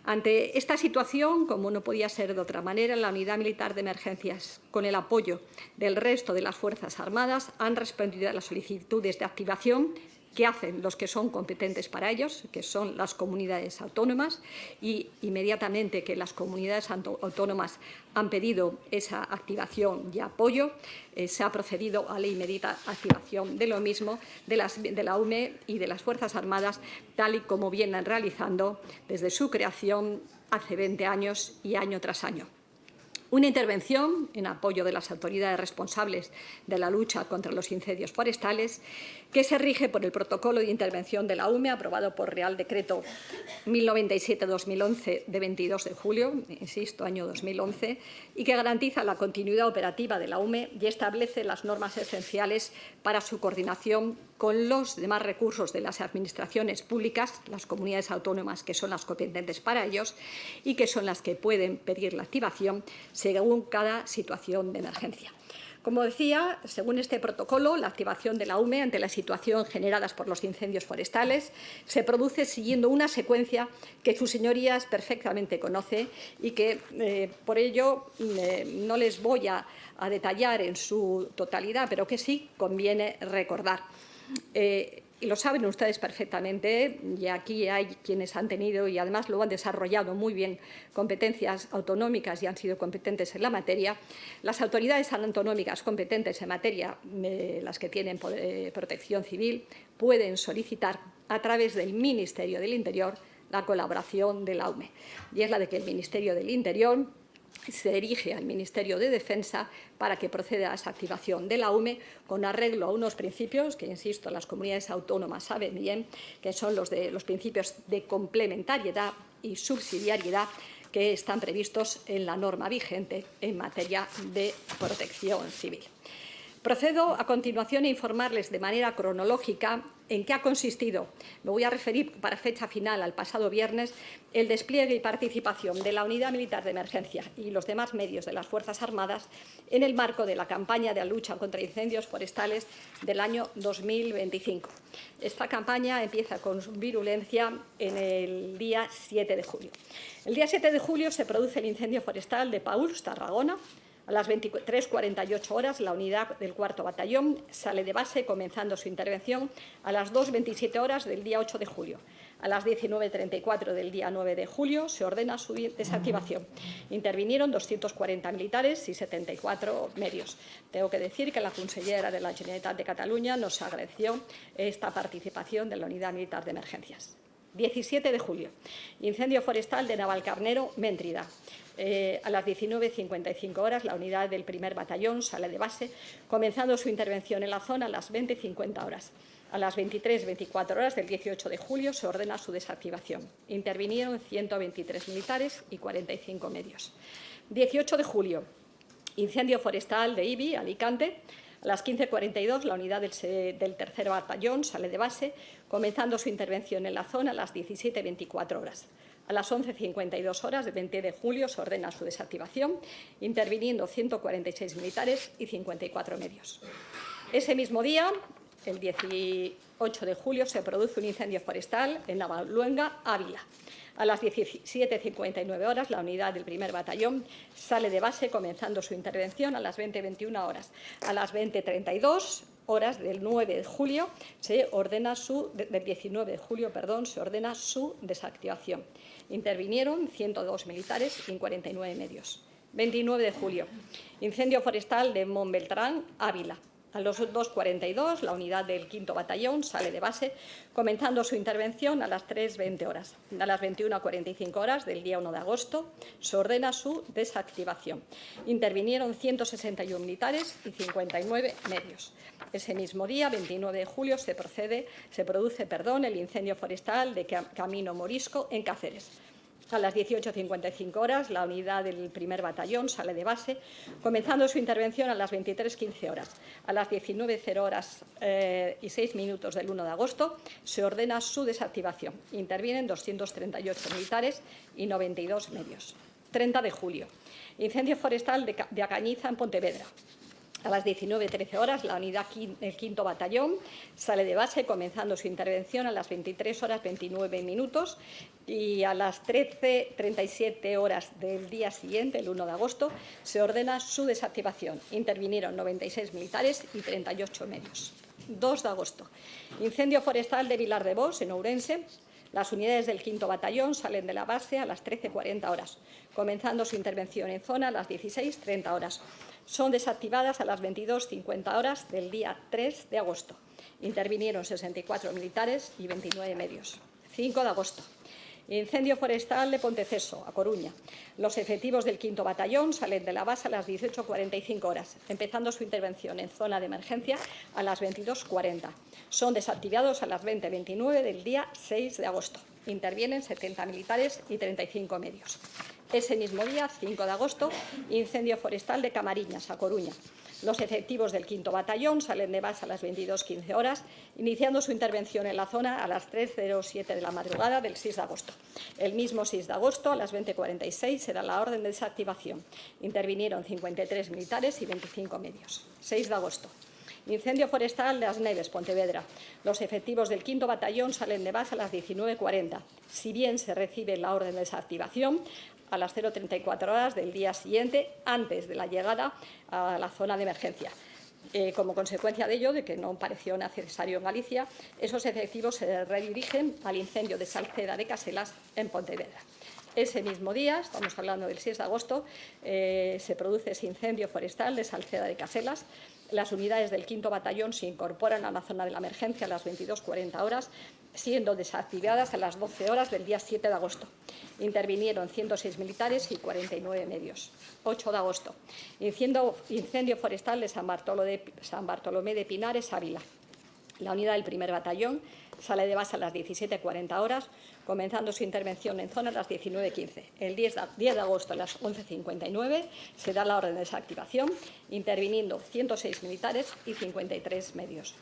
B: Ante esta situación, como no podía ser de otra manera, la Unidad Militar de Emergencias, con el apoyo del resto de las Fuerzas Armadas, han respondido a las solicitudes de activación que hacen los que son competentes para ellos, que son las comunidades autónomas, y inmediatamente que las comunidades autónomas han pedido esa activación y apoyo, se ha procedido a la inmediata activación de lo mismo de la UME y de las Fuerzas Armadas, tal y como vienen realizando desde su creación hace 20 años y año tras año. Una intervención en apoyo de las autoridades responsables de la lucha contra los incendios forestales que se rige por el protocolo de intervención de la UME aprobado por Real Decreto 1097-2011 de 22 de julio, insisto, año 2011, y que garantiza la continuidad operativa de la UME y establece las normas esenciales para su coordinación con los demás recursos de las administraciones públicas, las comunidades autónomas, que son las competentes para ellos y que son las que pueden pedir la activación según cada situación de emergencia. Como decía, según este protocolo, la activación de la UME ante la situación generadas por los incendios forestales se produce siguiendo una secuencia que sus señorías perfectamente conocen y que, por ello, no les voy a detallar en su totalidad, pero que sí conviene recordar. Y lo saben ustedes perfectamente, y aquí hay quienes han tenido y además lo han desarrollado muy bien competencias autonómicas y han sido competentes en la materia. Las autoridades autonómicas competentes en materia, las que tienen protección civil, pueden solicitar a través del Ministerio del Interior la colaboración de la UME. Y es la de que el Ministerio del Interior se dirige al Ministerio de Defensa para que proceda a esa activación de la UME con arreglo a unos principios que, insisto, las comunidades autónomas saben bien, que son los principios de complementariedad y subsidiariedad que están previstos en la norma vigente en materia de protección civil. Procedo a continuación a informarles de manera cronológica en qué ha consistido, me voy a referir para fecha final al pasado viernes, el despliegue y participación de la Unidad Militar de Emergencia y los demás medios de las Fuerzas Armadas en el marco de la campaña de lucha contra incendios forestales del año 2025. Esta campaña empieza con virulencia en el día 7 de julio. El día 7 de julio se produce el incendio forestal de Paúls, Tarragona. A las 23:48 horas, la unidad del 4º Batallón sale de base, comenzando su intervención a las 2:27 horas del día 8 de julio. A las 19:34 del día 9 de julio se ordena su desactivación. Intervinieron 240 militares y 74 medios. Tengo que decir que la consellera de la Generalitat de Cataluña nos agradeció esta participación de la Unidad Militar de Emergencias. 17 de julio, incendio forestal de Navalcarnero, Méntrida. A las 19:55 horas, la unidad del 1er Batallón sale de base, comenzando su intervención en la zona a las 20:50 horas. A las 23:24 horas del 18 de julio se ordena su desactivación. Intervinieron 123 militares y 45 medios. 18 de julio, incendio forestal de Ibi, Alicante. A las 15:42, la unidad del 3er Batallón sale de base, comenzando su intervención en la zona a las 17:24 horas. A las 11:52 horas del 20 de julio se ordena su desactivación, interviniendo 146 militares y 54 medios. Ese mismo día, el 18 de julio, se produce un incendio forestal en Navaluenga, Ávila. A las 17:59 horas, la unidad del 1er Batallón sale de base, comenzando su intervención a las 20:21 horas. A las 20:32 horas del 9 de julio se ordena del 19 de julio, se ordena su desactivación. Intervinieron 102 militares y 49 medios. 29 de julio, incendio forestal de Montbeltrán, Ávila. A las 2:42, la unidad del 5º Batallón sale de base, comenzando su intervención a las 3:20 horas. A las 21:45 horas del día 1 de agosto se ordena su desactivación. Intervinieron 161 militares y 59 medios. Ese mismo día, 29 de julio, se produce el incendio forestal de Camino Morisco, en Cáceres. A las 18:55 horas, la unidad del 1er Batallón sale de base, comenzando su intervención a las 23:15 horas. A las 19:00 horas y 6 minutos del 1 de agosto se ordena su desactivación. Intervienen 238 militares y 92 medios. 30 de julio, incendio forestal de Acañiza, en Pontevedra. A las 19:13 horas, la unidad del 5º Batallón sale de base, comenzando su intervención a las 23 horas 29 minutos y a las 13:37 horas del día siguiente, el 1 de agosto, se ordena su desactivación. Intervinieron 96 militares y 38 medios. 2 de agosto, incendio forestal de Vilar de Bos, en Ourense. Las unidades del 5º Batallón salen de la base a las 13:40 horas, comenzando su intervención en zona a las 16:30 horas. Son desactivadas a las 22:50 horas del día 3 de agosto. Intervinieron 64 militares y 29 medios. 5 de agosto. Incendio forestal de Ponteceso, a Coruña. Los efectivos del 5º Batallón salen de la base a las 18:45 horas, empezando su intervención en zona de emergencia a las 22:40. Son desactivados a las 20:29 del día 6 de agosto. Intervienen 70 militares y 35 medios. Ese mismo día, 5 de agosto, incendio forestal de Camariñas, a Coruña. Los efectivos del 5º Batallón salen de base a las 22:15 horas, iniciando su intervención en la zona a las 3:07 de la madrugada del 6 de agosto. El mismo 6 de agosto, a las 20:46, se da la orden de desactivación. Intervinieron 53 militares y 25 medios. 6 de agosto. Incendio forestal de As Neves, Pontevedra. Los efectivos del 5º Batallón salen de base a las 19:40. Si bien se recibe la orden de desactivación, a las 0:34 horas del día siguiente, antes de la llegada a la zona de emergencia. Como consecuencia de ello, de que no pareció necesario en Galicia, esos efectivos se redirigen al incendio de Salceda de Caselas, en Pontevedra. Ese mismo día, estamos hablando del 6 de agosto, se produce ese incendio forestal de Salceda de Caselas. Las unidades del 5º Batallón se incorporan a la zona de la emergencia a las 22:40 horas, siendo desactivadas a las 12 horas del día 7 de agosto. Intervinieron 106 militares y 49 medios. 8 de agosto, incendio forestal de San Bartolomé de Pinares, Ávila. La unidad del 1er Batallón sale de base a las 17:40 horas, comenzando su intervención en zona a las 19:15. El 10 de agosto a las 11:59 se da la orden de desactivación, interviniendo 106 militares y 53 medios.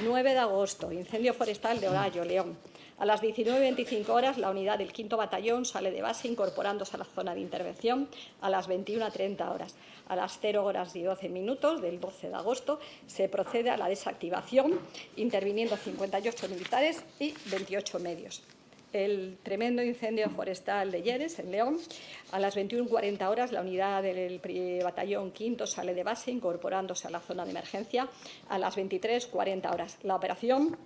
B: 9 de agosto, incendio forestal de Orallo, León. A las 19:25 horas, la unidad del 5º Batallón sale de base incorporándose a la zona de intervención a las 21:30 horas. A las 0 horas y 12 minutos del 12 de agosto se procede a la desactivación, interviniendo 58 militares y 28 medios. El tremendo incendio forestal de Lleres, en León. A las 21:40 horas, la unidad del Batallón 5º sale de base, incorporándose a la zona de emergencia a las 23:40 horas. La operación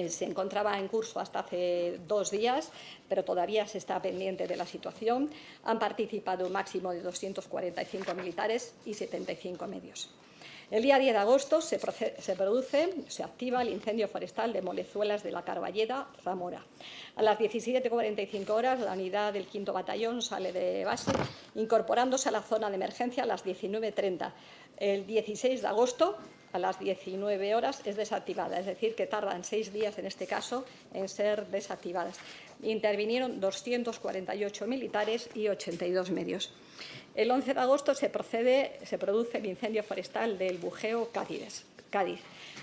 B: se encontraba en curso hasta hace 2 días, pero todavía se está pendiente de la situación. Han participado un máximo de 245 militares y 75 medios. El día 10 de agosto se activa el incendio forestal de Molezuelas de la Carballeda, Zamora. A las 17:45 horas, la unidad del 5º Batallón sale de base, incorporándose a la zona de emergencia a las 19:30. El 16 de agosto, a las 19 horas, es desactivada, es decir, que tardan 6 días en este caso en ser desactivadas. Intervinieron 248 militares y 82 medios. El 11 de agosto se produce el incendio forestal del Bujeo, Cádiz.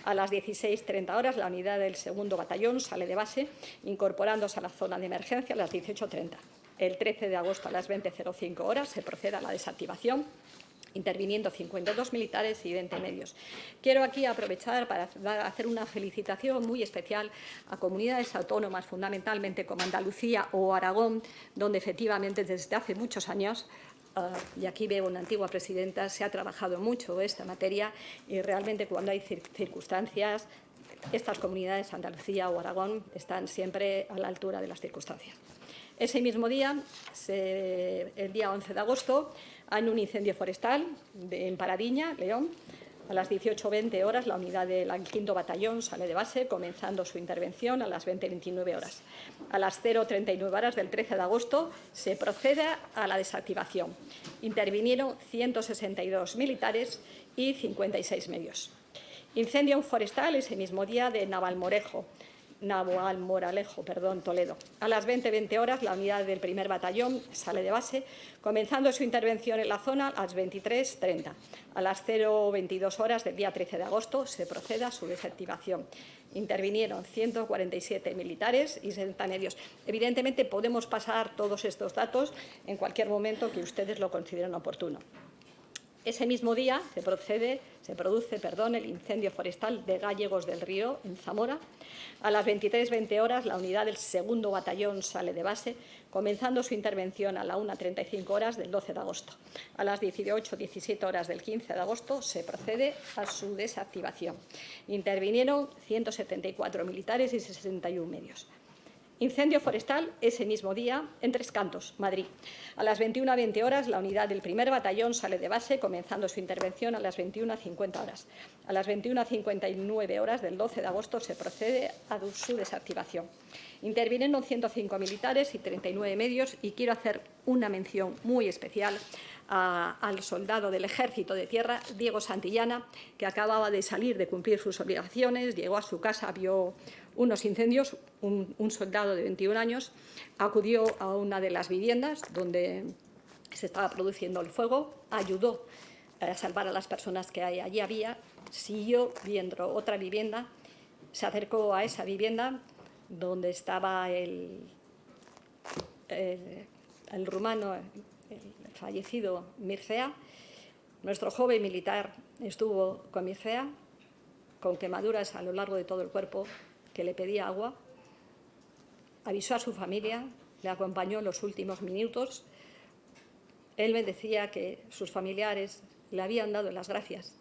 B: A las 16:30 horas, la unidad del 2º Batallón sale de base, incorporándose a la zona de emergencia a las 18:30. El 13 de agosto, a las 20:05 horas, se procede a la desactivación, interviniendo 52 militares y 20 medios. Quiero aquí aprovechar para hacer una felicitación muy especial a comunidades autónomas, fundamentalmente como Andalucía o Aragón, donde efectivamente desde hace muchos años, y aquí veo una antigua presidenta, se ha trabajado mucho esta materia y realmente cuando hay circunstancias, estas comunidades, Andalucía o Aragón, están siempre a la altura de las circunstancias. Ese mismo día, el día 11 de agosto, hay un incendio forestal en Paradiña, León. A las 18:20 horas, la unidad del 5º Batallón sale de base, comenzando su intervención a las 20:29 horas. A las 0:39 horas del 13 de agosto se procede a la desactivación. Intervinieron 162 militares y 56 medios. Incendio forestal ese mismo día de Navalmorejo, Toledo. A las 20:20 horas, la unidad del 1er Batallón sale de base, comenzando su intervención en la zona a las 23:30. A las 0:22 horas del día 13 de agosto se procede a su desactivación. Intervinieron 147 militares y 60 medios. Evidentemente, podemos pasar todos estos datos en cualquier momento que ustedes lo consideren oportuno. Ese mismo día se produce el incendio forestal de Gallegos del Río, en Zamora. A las 23:20 horas, la unidad del 2º Batallón sale de base, comenzando su intervención a las 1:35 horas del 12 de agosto. A las 18:17 horas del 15 de agosto se procede a su desactivación. Intervinieron 174 militares y 61 medios. Incendio forestal ese mismo día en Tres Cantos, Madrid. A las 21:20 horas, la unidad del 1er Batallón sale de base, comenzando su intervención a las 21:50 horas. A las 21:59 horas del 12 de agosto se procede a su desactivación. Intervinieron 105 militares y 39 medios, y quiero hacer una mención muy especial al soldado del Ejército de Tierra, Diego Santillana, que acababa de salir de cumplir sus obligaciones, llegó a su casa, vio unos incendios, un soldado de 21 años, acudió a una de las viviendas donde se estaba produciendo el fuego, ayudó a salvar a las personas que allí había, siguió viendo otra vivienda, se acercó a esa vivienda donde estaba el rumano, el fallecido Mircea. Nuestro joven militar estuvo con Mircea, con quemaduras a lo largo de todo el cuerpo, que le pedía agua, avisó a su familia, le acompañó en los últimos minutos. Él me decía que sus familiares le habían dado las gracias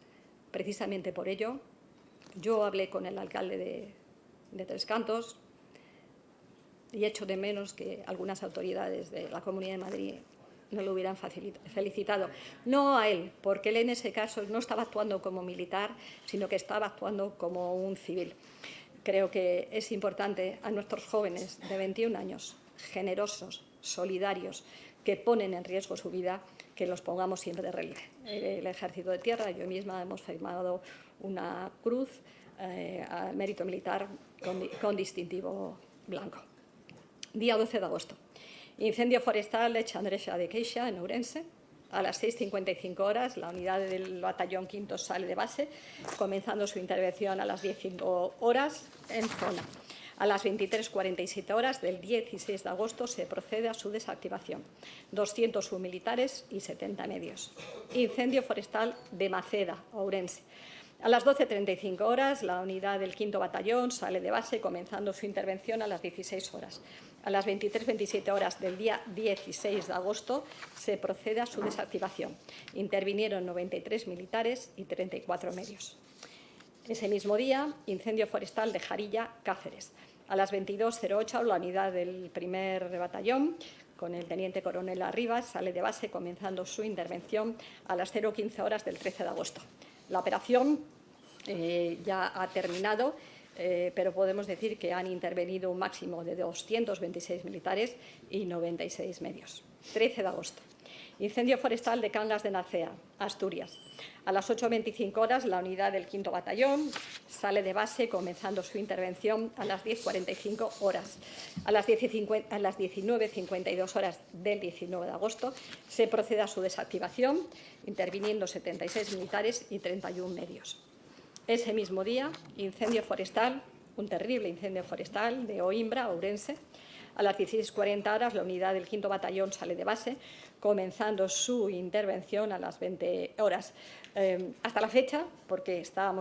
B: precisamente por ello. Yo hablé con el alcalde de Tres Cantos, y echo de menos que algunas autoridades de la Comunidad de Madrid no lo hubieran felicitado. No a él, porque él en ese caso no estaba actuando como militar, sino que estaba actuando como un civil. Creo que es importante a nuestros jóvenes de 21 años, generosos, solidarios, que ponen en riesgo su vida, que los pongamos siempre de relieve. El Ejército de Tierra, yo misma hemos firmado una cruz al mérito militar con distintivo blanco. Día 12 de agosto. Incendio forestal de Chandrecha de Queixa, en Ourense. A las 6:55 horas, la unidad del batallón quinto sale de base, comenzando su intervención a las 15 horas en zona. A las 23:47 horas del 16 de agosto se procede a su desactivación. 201 militares y 70 medios. Incendio forestal de Maceda, Ourense. A las 12:35 horas, la unidad del 5º Batallón sale de base, comenzando su intervención a las 16 horas. A las 23:27 horas del día 16 de agosto se procede a su desactivación. Intervinieron 93 militares y 34 medios. Ese mismo día, incendio forestal de Jarilla, Cáceres. A las 22:08, la unidad del 1er Batallón, con el teniente coronel Arribas, sale de base, comenzando su intervención a las 0:15 horas del 13 de agosto. La operación ya ha terminado, pero podemos decir que han intervenido un máximo de 226 militares y 96 medios. 13 de agosto. Incendio forestal de Cangas de Narcea, Asturias. A las 8:25 horas, la unidad del 5º Batallón sale de base, comenzando su intervención a las 10:45 horas. A las 19:52 horas del 19 de agosto se procede a su desactivación, interviniendo 76 militares y 31 medios. Ese mismo día, incendio forestal, un terrible incendio forestal de Oimbra, Ourense. A las 16:40 horas, la unidad del 5º Batallón sale de base, comenzando su intervención a las 20 horas. Hasta la fecha, porque está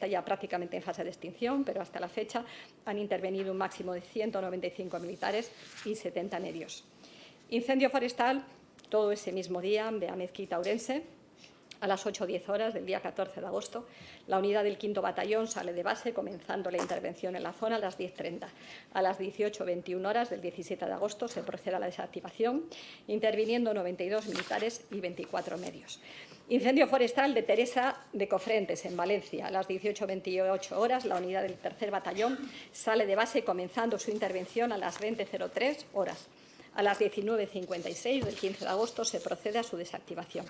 B: ya prácticamente en fase de extinción, pero hasta la fecha han intervenido un máximo de 195 militares y 70 medios. Incendio forestal, todo ese mismo día, de Amezquita, Ourense. A las 8:10 horas del día 14 de agosto, la unidad del 5º Batallón sale de base, comenzando la intervención en la zona a las 10:30. A las 18:21 horas del 17 de agosto se procede a la desactivación, interviniendo 92 militares y 24 medios. Incendio forestal de Teresa de Cofrentes, en Valencia. A las 18:28 horas, la unidad del 3er Batallón sale de base, comenzando su intervención a las 20:03 horas. A las 19:56 del 15 de agosto se procede a su desactivación.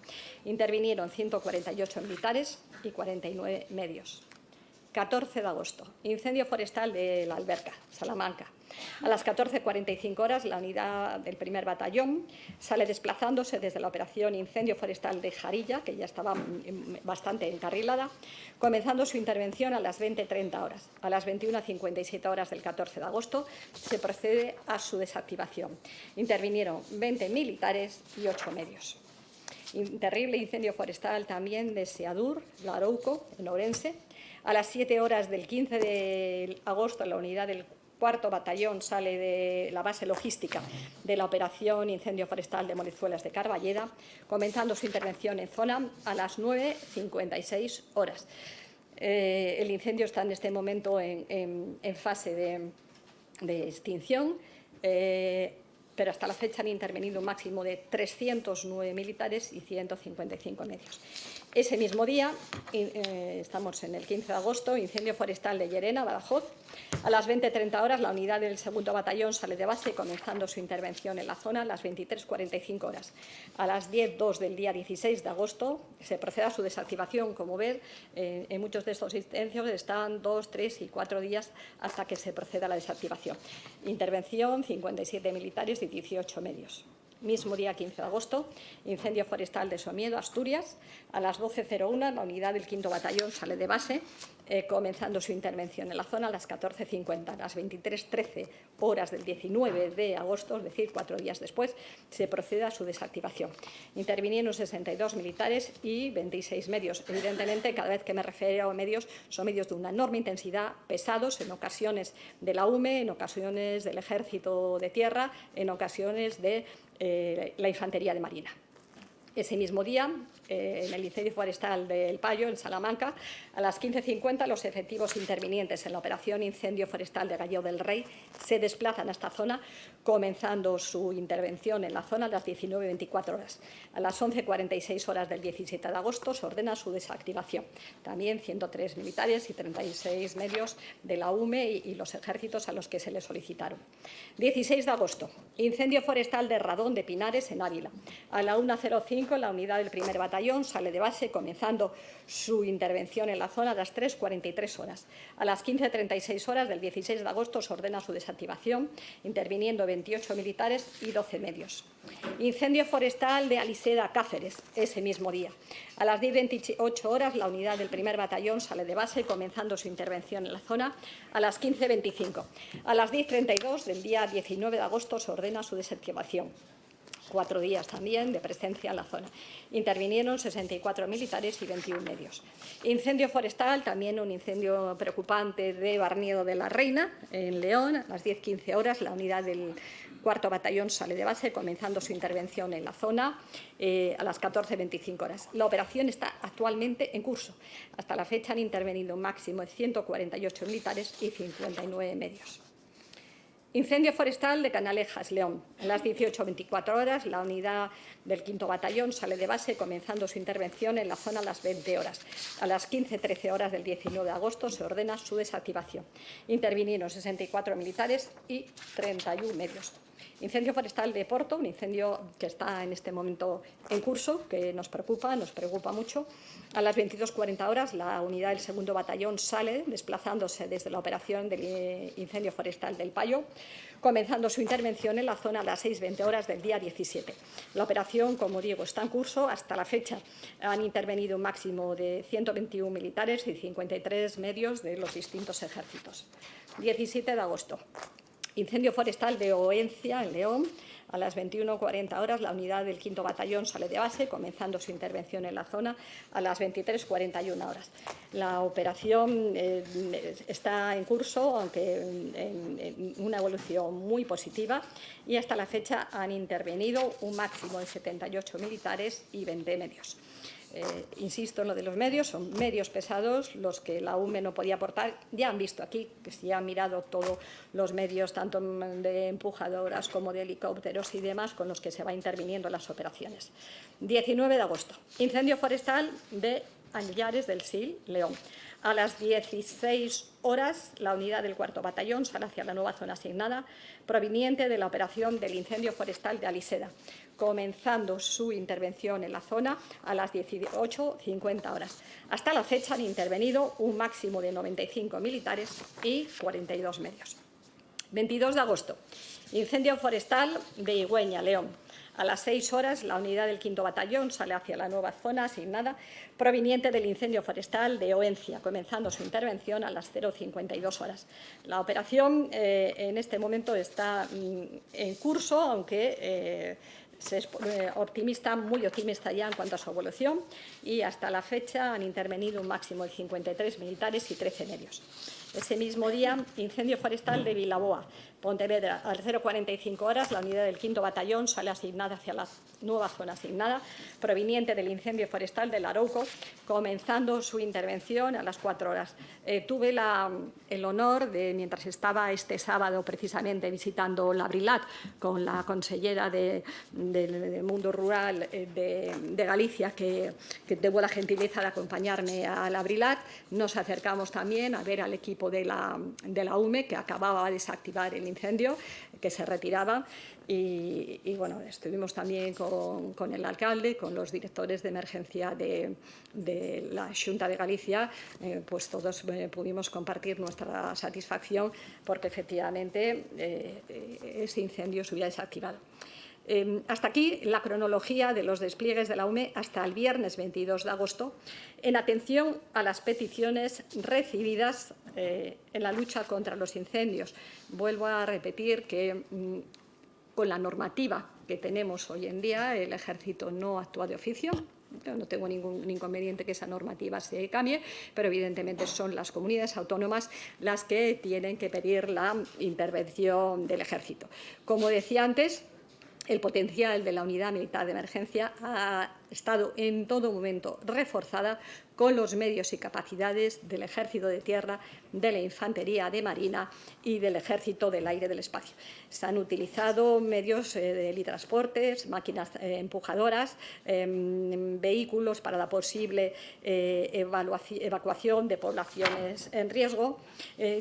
B: Intervinieron 148 militares y 49 medios. 14 de agosto, incendio forestal de La Alberca, Salamanca. A las 14:45 horas, la unidad del 1er Batallón sale desplazándose desde la operación incendio forestal de Jarilla, que ya estaba bastante encarrilada, comenzando su intervención a las 20:30 horas. A las 21:57 horas del 14 de agosto se procede a su desactivación. Intervinieron 20 militares y 8 medios. Terrible incendio forestal también de Seadur, Larouco, en Ourense. A las 7 horas del 15 de agosto, la unidad del 4º Batallón sale de la base logística de la operación incendio forestal de Molizuelas de Carballeda, comenzando su intervención en zona a las 9:56 horas. El incendio está en este momento en fase de extinción, pero hasta la fecha han intervenido un máximo de 309 militares y 155 medios. Ese mismo día, estamos en el 15 de agosto, incendio forestal de Llerena, Badajoz. A las 20:30 horas, la unidad del 2º Batallón sale de base, comenzando su intervención en la zona a las 23:45 horas. A las 10:02 del día 16 de agosto se procede a su desactivación. Como ver, en muchos de estos incendios están 2, 3 y 4 días hasta que se proceda a la desactivación. Intervención, 57 militares y 18 medios. Mismo día 15 de agosto, incendio forestal de Somiedo, Asturias. A las 12:01, la unidad del 5º Batallón sale de base, comenzando su intervención en la zona a las 14:50. A las 23:13 horas del 19 de agosto, es decir, 4 días después, se procede a su desactivación. Intervinieron 62 militares y 26 medios. Evidentemente, cada vez que me refiero a medios, son medios de una enorme intensidad, pesados, en ocasiones de la UME, en ocasiones del Ejército de Tierra, en ocasiones de la Infantería de Marina. Ese mismo día, en el incendio forestal del Payo, en Salamanca, a las 15:50 los efectivos intervinientes en la operación incendio forestal de Gallego del Rey se desplazan a esta zona, comenzando su intervención en la zona a las 19:24 horas. A las 11:46 horas del 17 de agosto se ordena su desactivación. También 103 militares y 36 medios de la UME y los ejércitos a los que se les solicitaron. 16 de agosto, incendio forestal de Radón de Pinares, en Ávila. A la 1:05 la unidad del primer batallón sale de base, comenzando su intervención en la zona a las 3:43 horas. A las 15:36 horas del 16 de agosto se ordena su desactivación, interviniendo 28 militares y 12 medios. Incendio forestal de Aliseda, Cáceres, ese mismo día. A las 10:28 horas la unidad del primer batallón sale de base, comenzando su intervención en la zona a las 15:25. A las 10:32 del día 19 de agosto se ordena su desactivación. 4 días también de presencia en la zona. Intervinieron 64 militares y 21 medios. Incendio forestal, también un incendio preocupante de Barniedo de la Reina, en León. A las 10:15 horas la unidad del cuarto batallón sale de base, comenzando su intervención en la zona a las 14:25 horas. La operación está actualmente en curso. Hasta la fecha han intervenido un máximo de 148 militares y 59 medios. Incendio forestal de Canalejas, León. A las 18:24 horas, la unidad del 5º Batallón sale de base, comenzando su intervención en la zona a las 20 horas. A las 15:13 horas del 19 de agosto se ordena su desactivación. Intervinieron 64 militares y 31 medios. Incendio forestal de Porto, un incendio que está en este momento en curso, que nos preocupa mucho. A las 22:40 horas, la unidad del 2º Batallón sale, desplazándose desde la operación del incendio forestal del Payo, comenzando su intervención en la zona a las 6:20 horas del día 17. La operación, como digo, está en curso. Hasta la fecha han intervenido un máximo de 121 militares y 53 medios de los distintos ejércitos. 17 de agosto. Incendio forestal de Oencia, en León. A las 21:40 horas, la unidad del 5º Batallón sale de base, comenzando su intervención en la zona a las 23:41 horas. La operación está en curso, aunque en una evolución muy positiva, y hasta la fecha han intervenido un máximo de 78 militares y 20 medios. Insisto en lo de los medios, son medios pesados los que la UME no podía aportar. Ya han visto aquí, que si han mirado todos los medios, tanto de empujadoras como de helicópteros y demás, con los que se va interviniendo en las operaciones. 19 de agosto, incendio forestal de Añares del Sil, León. A las 16 horas, la unidad del 4º Batallón sale hacia la nueva zona asignada, proveniente de la operación del incendio forestal de Aliseda, comenzando su intervención en la zona a las 18:50 horas. Hasta la fecha han intervenido un máximo de 95 militares y 42 medios. 22 de agosto, incendio forestal de Higüeña, León. A las 6 horas, la unidad del 5º Batallón sale hacia la nueva zona asignada, proveniente del incendio forestal de Oencia, comenzando su intervención a las 0:52 horas. La operación en este momento está en curso, aunque muy optimista ya en cuanto a su evolución, y hasta la fecha han intervenido un máximo de 53 militares y 13 medios. Ese mismo día, incendio forestal de Vilaboa, Pontevedra. A las 0:45 horas, la unidad del 5º Batallón sale asignada hacia la nueva zona asignada, proveniente del incendio forestal del Arauco, comenzando su intervención a las 4 horas. Tuve el honor de, mientras estaba este sábado precisamente visitando Labrilat con la consellera del mundo rural de Galicia, que tuvo la gentileza de acompañarme a Labrilat, nos acercamos también a ver al equipo de la UME, que acababa de desactivar el incendio, que se retiraba, y bueno, estuvimos también con el alcalde, con los directores de emergencia de la Xunta de Galicia, pues todos pudimos compartir nuestra satisfacción porque efectivamente ese incendio se hubiera desactivado. Hasta aquí la cronología de los despliegues de la UME hasta el viernes 22 de agosto, en atención a las peticiones recibidas en la lucha contra los incendios. Vuelvo a repetir que con la normativa que tenemos hoy en día, el Ejército no actúa de oficio. Yo no tengo ningún inconveniente que esa normativa se cambie, pero evidentemente son las comunidades autónomas las que tienen que pedir la intervención del Ejército. Como decía antes, el potencial de la Unidad Militar de Emergencia ha estado en todo momento reforzada con los medios y capacidades del Ejército de Tierra, de la Infantería de Marina y del Ejército del Aire y del Espacio. Se han utilizado medios de helitransportes, máquinas empujadoras, vehículos para la posible evacuación de poblaciones en riesgo.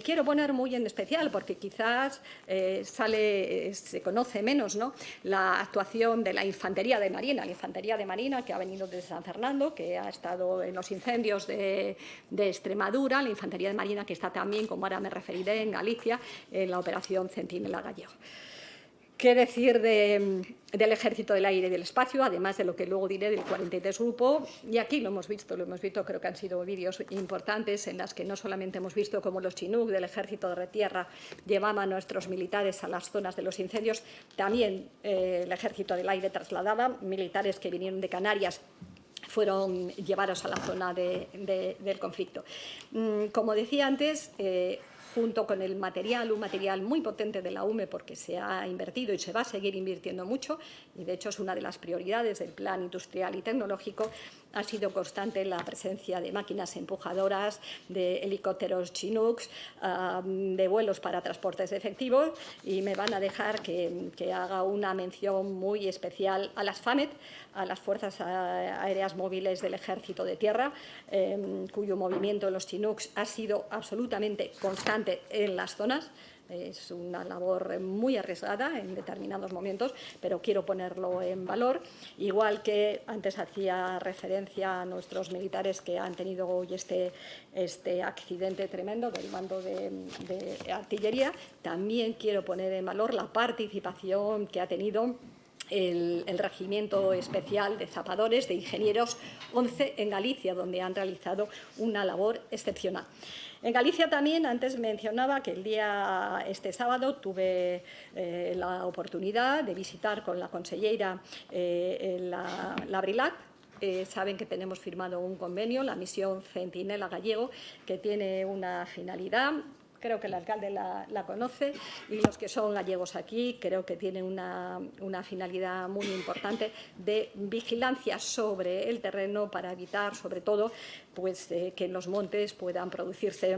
B: Quiero poner muy en especial, porque quizás se conoce menos, ¿no?, la actuación de la Infantería de Marina, que ha venido desde San Fernando, que ha estado en los incendios de Extremadura, la Infantería de Marina que está también, como ahora me referiré, en Galicia, en la operación Centinela Gallego. ¿Qué decir del Ejército del Aire y del Espacio, además de lo que luego diré del 43 Grupo? Y aquí lo hemos visto, creo que han sido vídeos importantes en las que no solamente hemos visto cómo los Chinook del Ejército de Tierra llevaban a nuestros militares a las zonas de los incendios, también el Ejército del Aire trasladaba militares que vinieron de Canarias, fueron llevados a la zona del conflicto. Como decía antes, junto con el material, un material muy potente de la UME, porque se ha invertido y se va a seguir invirtiendo mucho, y de hecho es una de las prioridades del Plan Industrial y Tecnológico, ha sido constante la presencia de máquinas empujadoras, de helicópteros Chinooks, de vuelos para transportes de efectivos, y me van a dejar que haga una mención muy especial a las FAMET, a las Fuerzas Aéreas Móviles del Ejército de Tierra, cuyo movimiento en los Chinooks ha sido absolutamente constante en las zonas. Es una labor muy arriesgada en determinados momentos, pero quiero ponerlo en valor. Igual que antes hacía referencia a nuestros militares que han tenido hoy este accidente tremendo del mando de artillería, también quiero poner en valor la participación que ha tenido el Regimiento Especial de Zapadores, de Ingenieros 11 en Galicia, donde han realizado una labor excepcional. En Galicia también, antes mencionaba que este sábado tuve la oportunidad de visitar con la consellera la Brilat. Saben que tenemos firmado un convenio, la misión Centinela Gallego, que tiene una finalidad. Creo que el alcalde la conoce, y los que son gallegos aquí creo que tienen una finalidad muy importante de vigilancia sobre el terreno para evitar, sobre todo, pues, que en los montes puedan producirse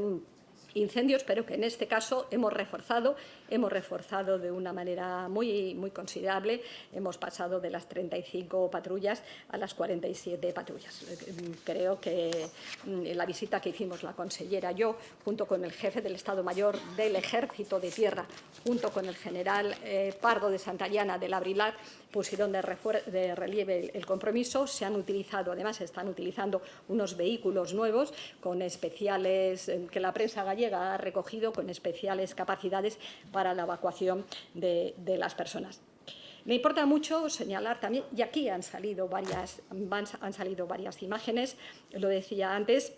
B: incendios, pero que en este caso hemos reforzado de una manera muy, muy considerable. Hemos pasado de las 35 patrullas a las 47 patrullas. Creo que la visita que hicimos la consellera y yo, junto con el jefe del Estado Mayor del Ejército de Tierra, junto con el general Pardo de Santayana de la Brilat, pusieron de relieve el compromiso. Se han utilizado, además están utilizando unos vehículos nuevos con especiales, que la prensa gallega ha recogido, con especiales capacidades para la evacuación de las personas. Me importa mucho señalar también, y aquí han salido varias imágenes, lo decía antes,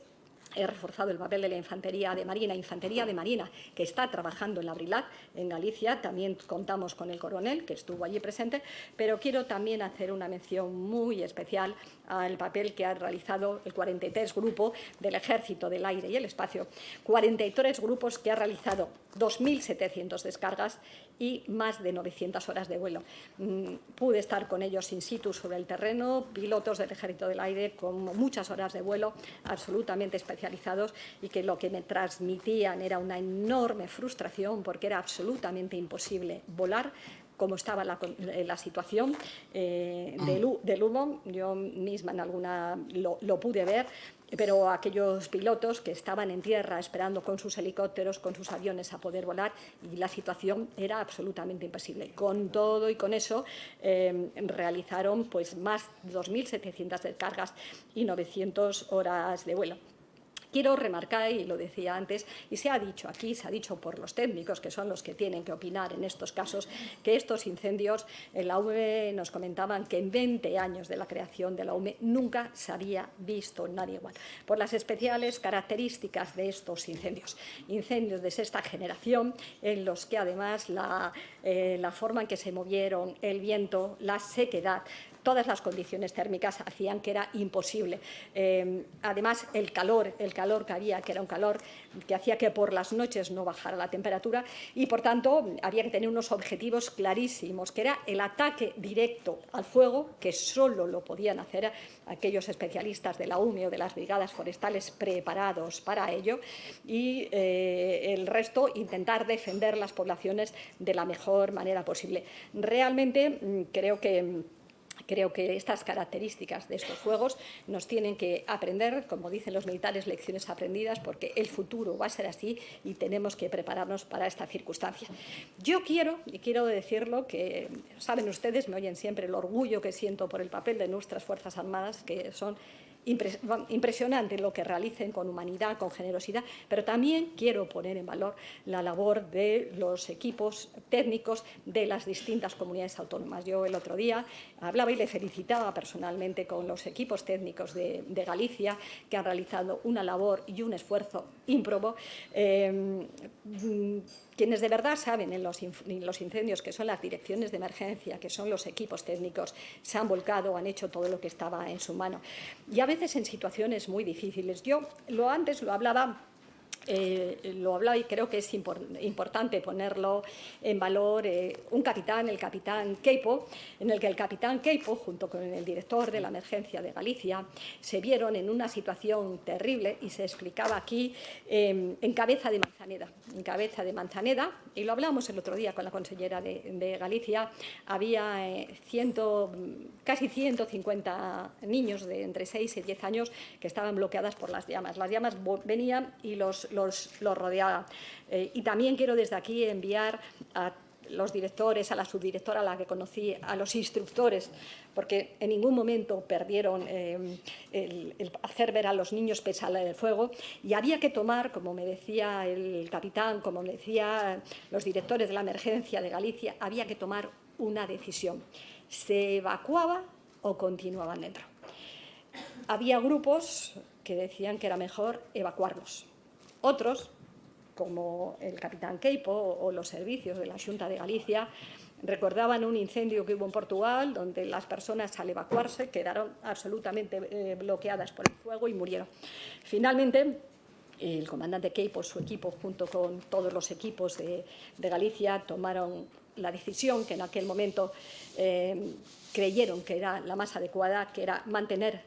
B: he reforzado el papel de la Infantería de Marina, que está trabajando en la Brilat, en Galicia. También contamos con el coronel, que estuvo allí presente, pero quiero también hacer una mención muy especial al papel que ha realizado el 43 Grupo del Ejército del Aire y el Espacio. 43 grupos que ha realizado 2.700 descargas y más de 900 horas de vuelo. Pude estar con ellos in situ sobre el terreno, pilotos del Ejército del Aire con muchas horas de vuelo, absolutamente especializados, y que lo que me transmitían era una enorme frustración, porque era absolutamente imposible volar como estaba la situación del humo. Yo misma en alguna lo pude ver, pero aquellos pilotos que estaban en tierra esperando con sus helicópteros, con sus aviones a poder volar, y la situación era absolutamente imposible. Con todo y con eso realizaron pues más de 2.700 descargas y 900 horas de vuelo. Quiero remarcar, y lo decía antes, y se ha dicho aquí, se ha dicho por los técnicos, que son los que tienen que opinar en estos casos, que estos incendios, en la UME nos comentaban que en 20 años de la creación de la UME nunca se había visto nada igual, por las especiales características de estos incendios. Incendios de sexta generación, en los que además la forma en que se movieron, el viento, la sequedad, todas las condiciones térmicas hacían que era imposible. Además, el calor que había, que era un calor que hacía que por las noches no bajara la temperatura y, por tanto, había que tener unos objetivos clarísimos, que era el ataque directo al fuego, que solo lo podían hacer aquellos especialistas de la UME o de las brigadas forestales preparados para ello, y el resto intentar defender las poblaciones de la mejor manera posible. Realmente creo que estas características de estos fuegos nos tienen que aprender, como dicen los militares, lecciones aprendidas, porque el futuro va a ser así y tenemos que prepararnos para esta circunstancia. Yo quiero decirlo, que saben ustedes, me oyen siempre el orgullo que siento por el papel de nuestras Fuerzas Armadas, que son impresionante lo que realicen con humanidad, con generosidad, pero también quiero poner en valor la labor de los equipos técnicos de las distintas comunidades autónomas. Yo el otro día hablaba y le felicitaba personalmente con los equipos técnicos de Galicia, que han realizado una labor y un esfuerzo ímprobo. Quienes de verdad saben en los incendios, que son las direcciones de emergencia, que son los equipos técnicos, se han volcado, han hecho todo lo que estaba en su mano. Y a veces en situaciones muy difíciles. Yo antes lo hablaba y creo que es importante ponerlo en valor, un capitán, el capitán Queipo, en el que el capitán Queipo, junto con el director de la emergencia de Galicia, se vieron en una situación terrible y se explicaba aquí en Cabeza de Manzaneda, y lo hablamos el otro día con la consellera de Galicia. Había casi 150 niños de entre 6 y 10 años que estaban bloqueadas por las llamas. Las llamas venían y los rodeaban. Y también quiero desde aquí enviar a los directores, a la subdirectora a la que conocí, a los instructores, porque en ningún momento perdieron el hacer ver a los niños pese al fuego, y había que tomar, como me decía el capitán, como me decían los directores de la emergencia de Galicia, había que tomar una decisión. ¿Se evacuaba o continuaban dentro? Había grupos que decían que era mejor evacuarlos. Otros, como el capitán Queipo o los servicios de la Xunta de Galicia, recordaban un incendio que hubo en Portugal, donde las personas al evacuarse quedaron absolutamente bloqueadas por el fuego y murieron. Finalmente, el comandante Queipo, su equipo, junto con todos los equipos de Galicia, tomaron la decisión que en aquel momento creyeron que era la más adecuada, que era mantener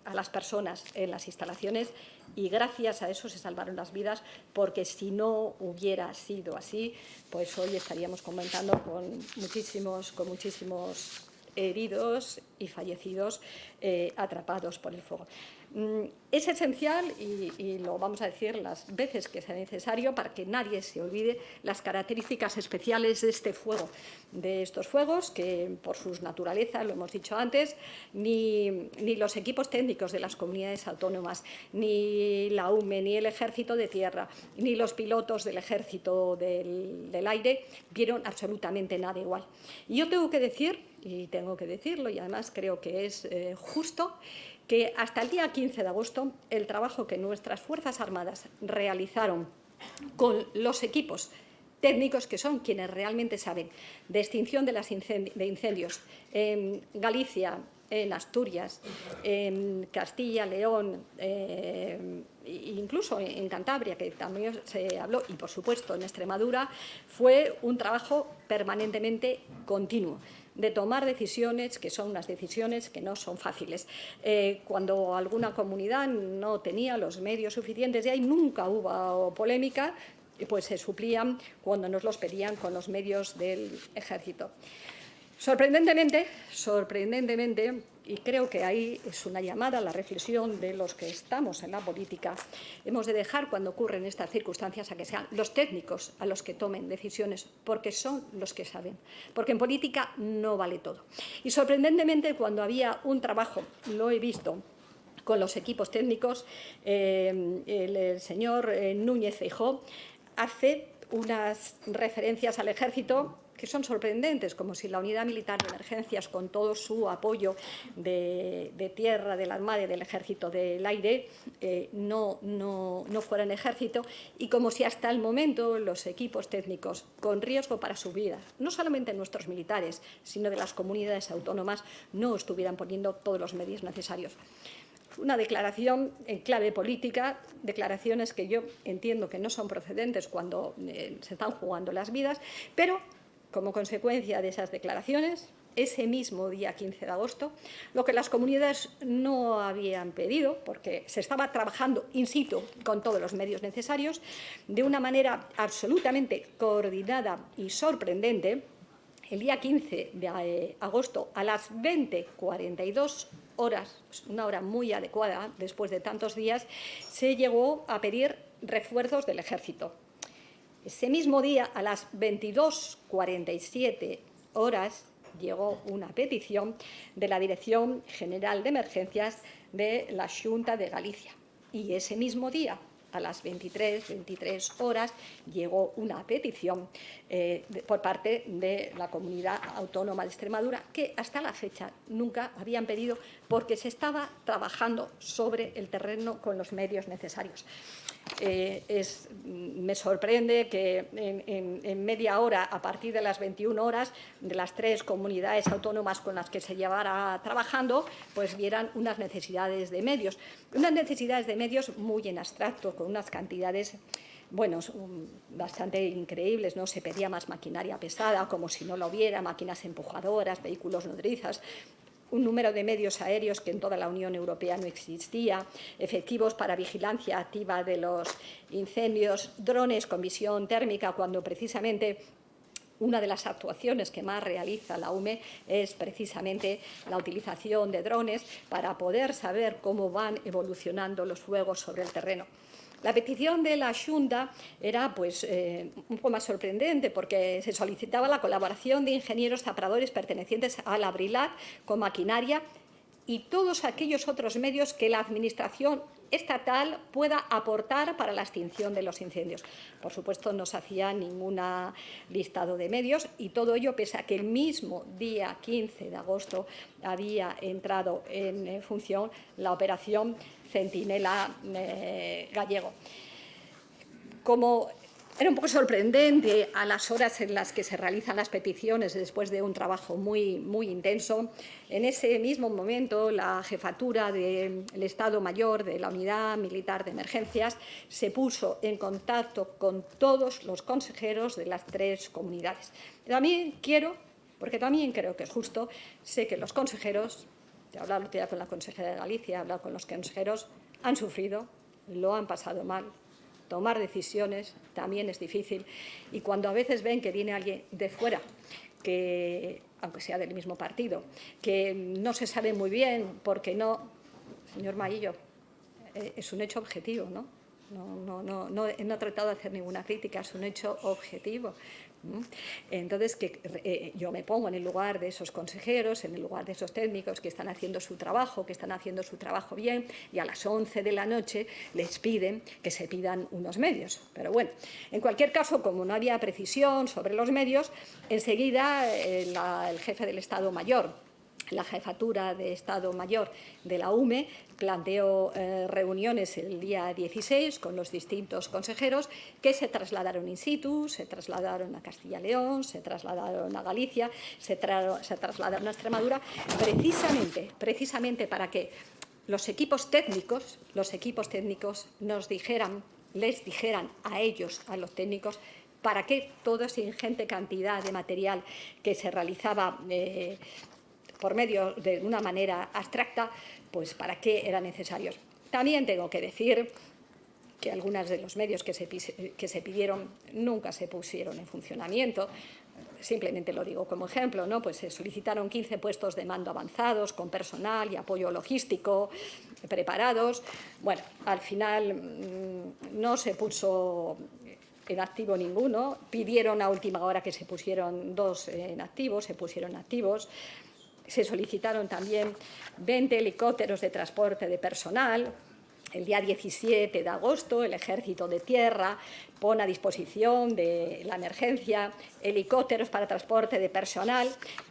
B: a las personas en las instalaciones, y gracias a eso se salvaron las vidas, porque si no hubiera sido así, pues hoy estaríamos comentando con muchísimos heridos y fallecidos atrapados por el fuego. Es esencial, y lo vamos a decir las veces que sea necesario, para que nadie se olvide las características especiales de este fuego, de estos fuegos que, por sus naturalezas, lo hemos dicho antes, ni los equipos técnicos de las comunidades autónomas, ni la UME, ni el Ejército de Tierra, ni los pilotos del Ejército del Aire vieron absolutamente nada igual. Y yo tengo que decir, y tengo que decirlo, y además creo que es justo, que hasta el día 15 de agosto el trabajo que nuestras Fuerzas Armadas realizaron con los equipos técnicos, que son quienes realmente saben de extinción de incendios en Galicia, en Asturias, en Castilla, León, incluso en Cantabria, que también se habló, y por supuesto en Extremadura, fue un trabajo permanentemente continuo de tomar decisiones, que son unas decisiones que no son fáciles. Cuando alguna comunidad no tenía los medios suficientes, y ahí nunca hubo polémica, pues se suplían cuando nos los pedían con los medios del Ejército. Sorprendentemente, y creo que ahí es una llamada a la reflexión de los que estamos en la política, hemos de dejar, cuando ocurren estas circunstancias, a que sean los técnicos a los que tomen decisiones, porque son los que saben, porque en política no vale todo. Y sorprendentemente, cuando había un trabajo, lo he visto con los equipos técnicos, el señor Núñez Feijóo hace unas referencias al Ejército que son sorprendentes, como si la Unidad Militar de Emergencias, con todo su apoyo de tierra, de la Armada y del Ejército del Aire, no fueran ejército, y como si hasta el momento los equipos técnicos, con riesgo para su vida, no solamente nuestros militares, sino de las comunidades autónomas, no estuvieran poniendo todos los medios necesarios. Una declaración en clave política, declaraciones que yo entiendo que no son procedentes cuando se están jugando las vidas, pero como consecuencia de esas declaraciones, ese mismo día 15 de agosto, lo que las comunidades no habían pedido, porque se estaba trabajando in situ con todos los medios necesarios, de una manera absolutamente coordinada y sorprendente, el día 15 de agosto a las 20:42 horas, una hora muy adecuada después de tantos días, se llegó a pedir refuerzos del Ejército. Ese mismo día, a las 22:47 horas, llegó una petición de la Dirección General de Emergencias de la Xunta de Galicia. Y ese mismo día, a las 23 horas, llegó una petición por parte de la Comunidad Autónoma de Extremadura, que hasta la fecha nunca habían pedido, porque se estaba trabajando sobre el terreno con los medios necesarios. Me sorprende que en media hora, a partir de las 21 horas, de las 3 comunidades autónomas con las que se llevara trabajando, pues vieran unas necesidades de medios muy en abstracto, con unas cantidades bastante increíbles, ¿no? Se pedía más maquinaria pesada, como si no lo hubiera, máquinas empujadoras, vehículos nodrizas, un número de medios aéreos que en toda la Unión Europea no existía, efectivos para vigilancia activa de los incendios, drones con visión térmica, cuando precisamente una de las actuaciones que más realiza la UME es precisamente la utilización de drones para poder saber cómo van evolucionando los fuegos sobre el terreno. La petición de la Xunta era un poco más sorprendente, porque se solicitaba la colaboración de ingenieros zapradores pertenecientes a la Brilat con maquinaria y todos aquellos otros medios que la Administración estatal pueda aportar para la extinción de los incendios. Por supuesto, no se hacía ningún listado de medios, y todo ello pese a que el mismo día 15 de agosto había entrado en función la operación Centinela Gallego. Como era un poco sorprendente a las horas en las que se realizan las peticiones después de un trabajo muy intenso, en ese mismo momento la jefatura del Estado Mayor de la Unidad Militar de Emergencias se puso en contacto con todos los consejeros de las 3 comunidades. También porque también creo que es justo, sé que los consejeros, he hablado ya con la consejera de Galicia, he hablado con los consejeros, han sufrido, lo han pasado mal. Tomar decisiones también es difícil, y cuando a veces ven que viene alguien de fuera, que, aunque sea del mismo partido, que no se sabe muy bien porque no, señor Maillo, es un hecho objetivo, ¿no? No he tratado de hacer ninguna crítica, es un hecho objetivo. Entonces, yo me pongo en el lugar de esos consejeros, en el lugar de esos técnicos que están haciendo su trabajo, bien, y a las 11 de la noche les piden que se pidan unos medios. Pero bueno, en cualquier caso, como no había precisión sobre los medios, enseguida el jefe del Estado Mayor, la jefatura de Estado Mayor de la UME, planteó reuniones el día 16 con los distintos consejeros, que se trasladaron in situ, se trasladaron a Castilla y León, se trasladaron a Galicia, se trasladaron a Extremadura, precisamente para que los equipos técnicos les dijeran a ellos, a los técnicos, para qué toda esa ingente cantidad de material que se realizaba por medio de una manera abstracta, pues para qué eran necesarios. También tengo que decir que algunos de los medios que se pidieron nunca se pusieron en funcionamiento. Simplemente lo digo como ejemplo, ¿no? Pues se solicitaron 15 puestos de mando avanzados con personal y apoyo logístico preparados. Bueno, al final no se puso en activo ninguno. Pidieron a última hora que se pusieron 2 en activo, se pusieron activos. Se solicitaron también 20 helicópteros de transporte de personal. El día 17 de agosto, el Ejército de Tierra pone a disposición de la emergencia helicópteros para transporte de personal.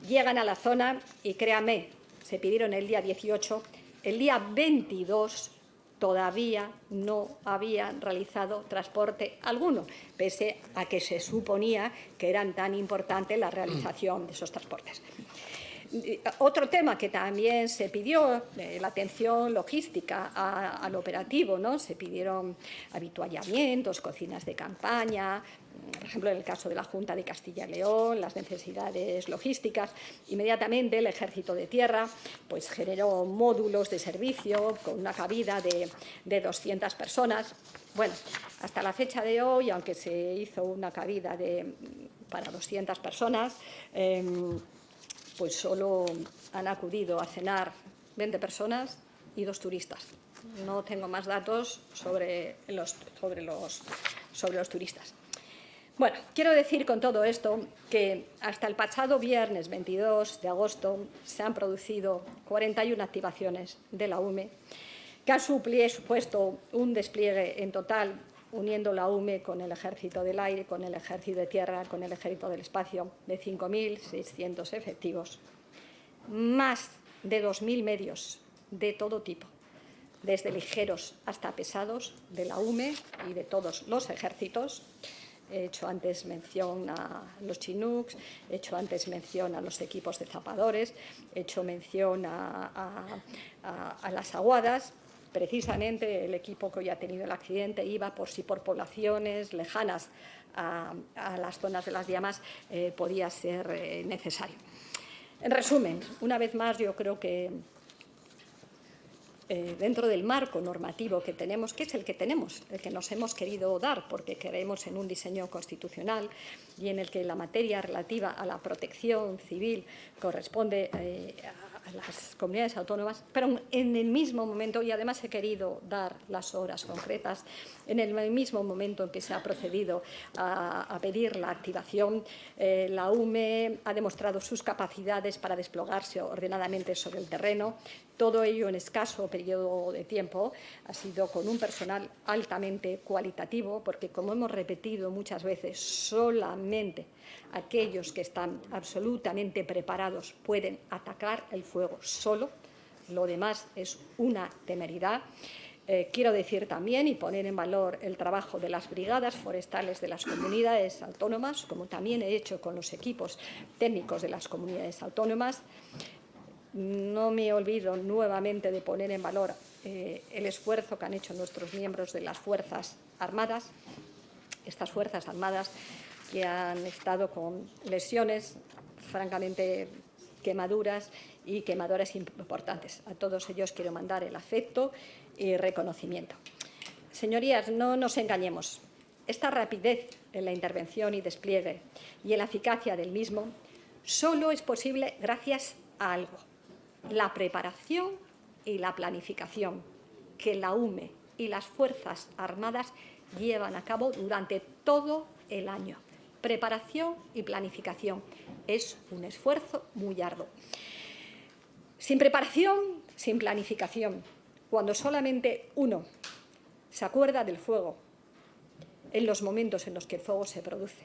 B: Llegan a la zona y, créanme, se pidieron el día 18, el día 22 todavía no habían realizado transporte alguno, pese a que se suponía que eran tan importante la realización de esos transportes. Otro tema que también se pidió, la atención logística al operativo, ¿no? Se pidieron habituallamientos, cocinas de campaña, por ejemplo, en el caso de la Junta de Castilla y León, las necesidades logísticas. Inmediatamente el Ejército de Tierra pues, generó módulos de servicio con una cabida de 200 personas. Bueno, hasta la fecha de hoy, aunque se hizo una cabida para 200 personas, pues solo han acudido a cenar 20 personas y 2 turistas. No tengo más datos sobre los turistas. Bueno, quiero decir con todo esto que hasta el pasado viernes 22 de agosto se han producido 41 activaciones de la UME, que han supuesto un despliegue en total, uniendo la UME con el Ejército del Aire, con el Ejército de Tierra, con el Ejército del Espacio, de 5.600 efectivos, más de 2.000 medios de todo tipo, desde ligeros hasta pesados, de la UME y de todos los ejércitos. He hecho antes mención a los Chinooks, he hecho antes mención a los equipos de zapadores, he hecho mención a las aguadas. Precisamente el equipo que hoy ha tenido el accidente iba por poblaciones lejanas a las zonas de las llamas podía ser necesario. En resumen, una vez más, yo creo que dentro del marco normativo que tenemos, que es el que tenemos, el que nos hemos querido dar, porque creemos en un diseño constitucional y en el que la materia relativa a la protección civil corresponde a las comunidades autónomas, pero en el mismo momento, y además he querido dar las horas concretas, en el mismo momento en que se ha procedido a pedir la activación, la UME ha demostrado sus capacidades para desplegarse ordenadamente sobre el terreno. Todo ello en escaso periodo de tiempo ha sido con un personal altamente cualitativo, porque, como hemos repetido muchas veces, solamente aquellos que están absolutamente preparados pueden atacar el fuego solo. Lo demás es una temeridad. Quiero decir también y poner en valor el trabajo de las brigadas forestales de las comunidades autónomas, como también he hecho con los equipos técnicos de las comunidades autónomas. No me olvido nuevamente de poner en valor el esfuerzo que han hecho nuestros miembros de las Fuerzas Armadas, estas Fuerzas Armadas que han estado con lesiones francamente quemaduras y quemadoras importantes. A todos ellos quiero mandar el afecto y reconocimiento. Señorías, no nos engañemos. Esta rapidez en la intervención y despliegue y en la eficacia del mismo solo es posible gracias a algo: la preparación y la planificación que la UME y las Fuerzas Armadas llevan a cabo durante todo el año. Preparación y planificación. Es un esfuerzo muy arduo. Sin preparación, sin planificación, cuando solamente uno se acuerda del fuego en los momentos en los que el fuego se produce,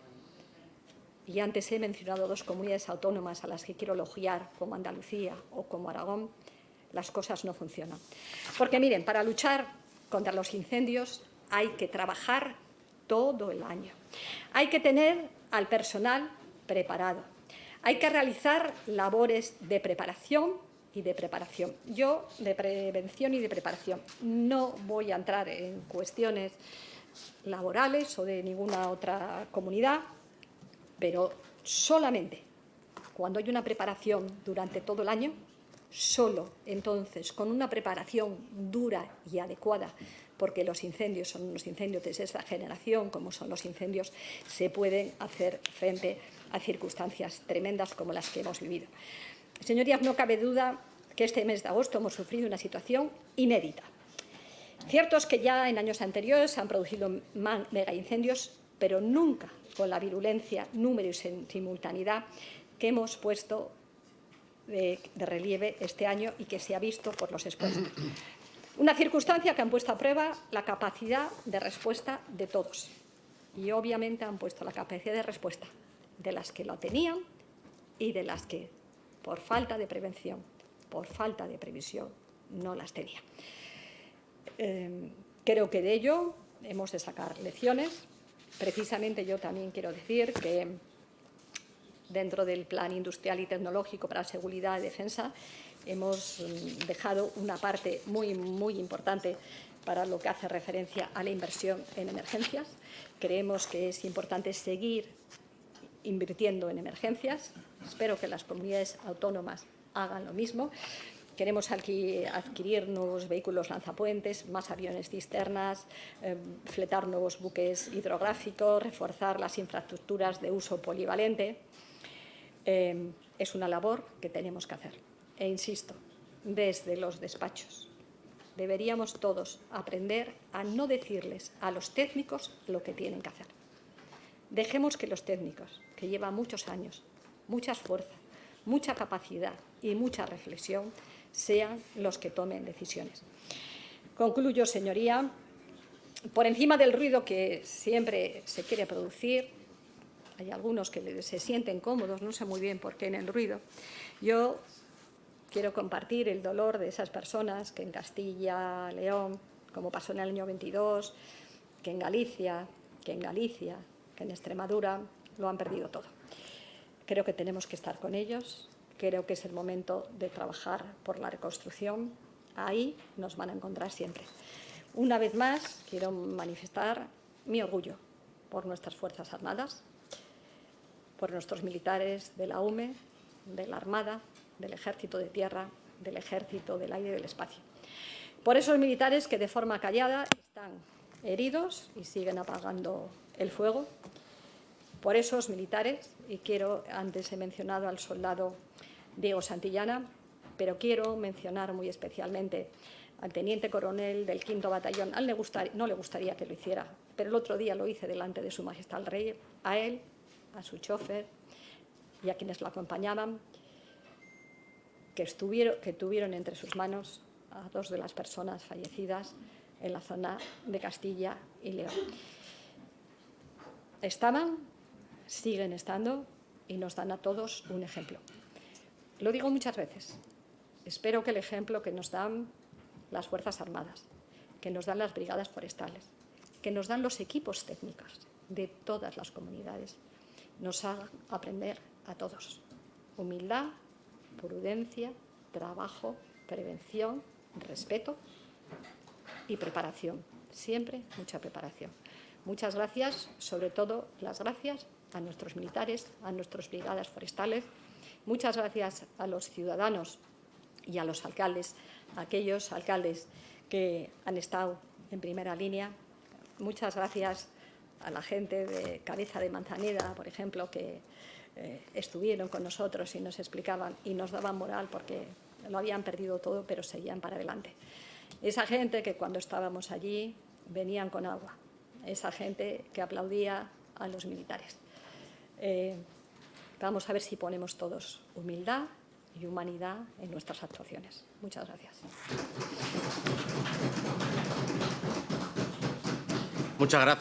B: y antes he mencionado 2 comunidades autónomas a las que quiero elogiar, como Andalucía o como Aragón, las cosas no funcionan. Porque, miren, para luchar contra los incendios hay que trabajar todo el año. Hay que tener al personal preparado. Hay que realizar labores de preparación y de preparación. Yo, de prevención y de preparación, no voy a entrar en cuestiones laborales o de ninguna otra comunidad, pero solamente cuando hay una preparación durante todo el año, solo entonces, con una preparación dura y adecuada, porque los incendios son unos incendios de esta generación, como son los incendios, se pueden hacer frente a circunstancias tremendas como las que hemos vivido. Señorías, no cabe duda que este mes de agosto hemos sufrido una situación inédita. Cierto es que ya en años anteriores se han producido megaincendios, pero nunca con la virulencia, número y simultaneidad que hemos puesto de relieve este año y que se ha visto por los expuestos. Una circunstancia que han puesto a prueba la capacidad de respuesta de todos. Y obviamente han puesto la capacidad de respuesta de las que lo tenían y de las que, por falta de prevención, por falta de previsión, no las tenían. Creo que de ello hemos de sacar lecciones. Precisamente yo también quiero decir que dentro del Plan Industrial y Tecnológico para Seguridad y Defensa hemos dejado una parte muy importante para lo que hace referencia a la inversión en emergencias. Creemos que es importante seguir invirtiendo en emergencias. Espero que las comunidades autónomas hagan lo mismo. Queremos adquirir nuevos vehículos lanzapuentes, más aviones cisternas, fletar nuevos buques hidrográficos, reforzar las infraestructuras de uso polivalente. Es una labor que tenemos que hacer. E insisto, desde los despachos deberíamos todos aprender a no decirles a los técnicos lo que tienen que hacer. Dejemos que los técnicos, que llevan muchos años, mucha fuerza, mucha capacidad y mucha reflexión, sean los que tomen decisiones. Concluyo, señoría, por encima del ruido que siempre se quiere producir, hay algunos que se sienten cómodos, no sé muy bien por qué en el ruido, yo quiero compartir el dolor de esas personas que en Castilla, León, como pasó en el año 22, que en Galicia, que en Extremadura, lo han perdido todo. Creo que tenemos que estar con ellos, creo que es el momento de trabajar por la reconstrucción. Ahí nos van a encontrar siempre. Una vez más, quiero manifestar mi orgullo por nuestras Fuerzas Armadas, por nuestros militares de la UME, de la Armada, del Ejército de Tierra, del Ejército del Aire y del Espacio. Por esos militares que de forma callada están heridos y siguen apagando el fuego. Por esos militares, y antes he mencionado al soldado Diego Santillana, pero quiero mencionar muy especialmente al teniente coronel del 5º Batallón. A él no le gustaría que lo hiciera, pero el otro día lo hice delante de Su Majestad el Rey, a él, a su chofer y a quienes lo acompañaban, que tuvieron entre sus manos a 2 de las personas fallecidas en la zona de Castilla y León. Estaban, siguen estando y nos dan a todos un ejemplo. Lo digo muchas veces. Espero que el ejemplo que nos dan las Fuerzas Armadas, que nos dan las brigadas forestales, que nos dan los equipos técnicos de todas las comunidades, nos haga aprender a todos. Humildad, prudencia, trabajo, prevención, respeto y preparación. Siempre mucha preparación. Muchas gracias, sobre todo las gracias a nuestros militares, a nuestras brigadas forestales. Muchas gracias a los ciudadanos y a los alcaldes, aquellos alcaldes que han estado en primera línea. Muchas gracias a la gente de Cabeza de Manzaneda, por ejemplo, que estuvieron con nosotros y nos explicaban y nos daban moral porque lo habían perdido todo, pero seguían para adelante. Esa gente que cuando estábamos allí venían con agua. Esa gente que aplaudía a los militares. Vamos a ver si ponemos todos humildad y humanidad en nuestras actuaciones. Muchas gracias.
T: Muchas gracias.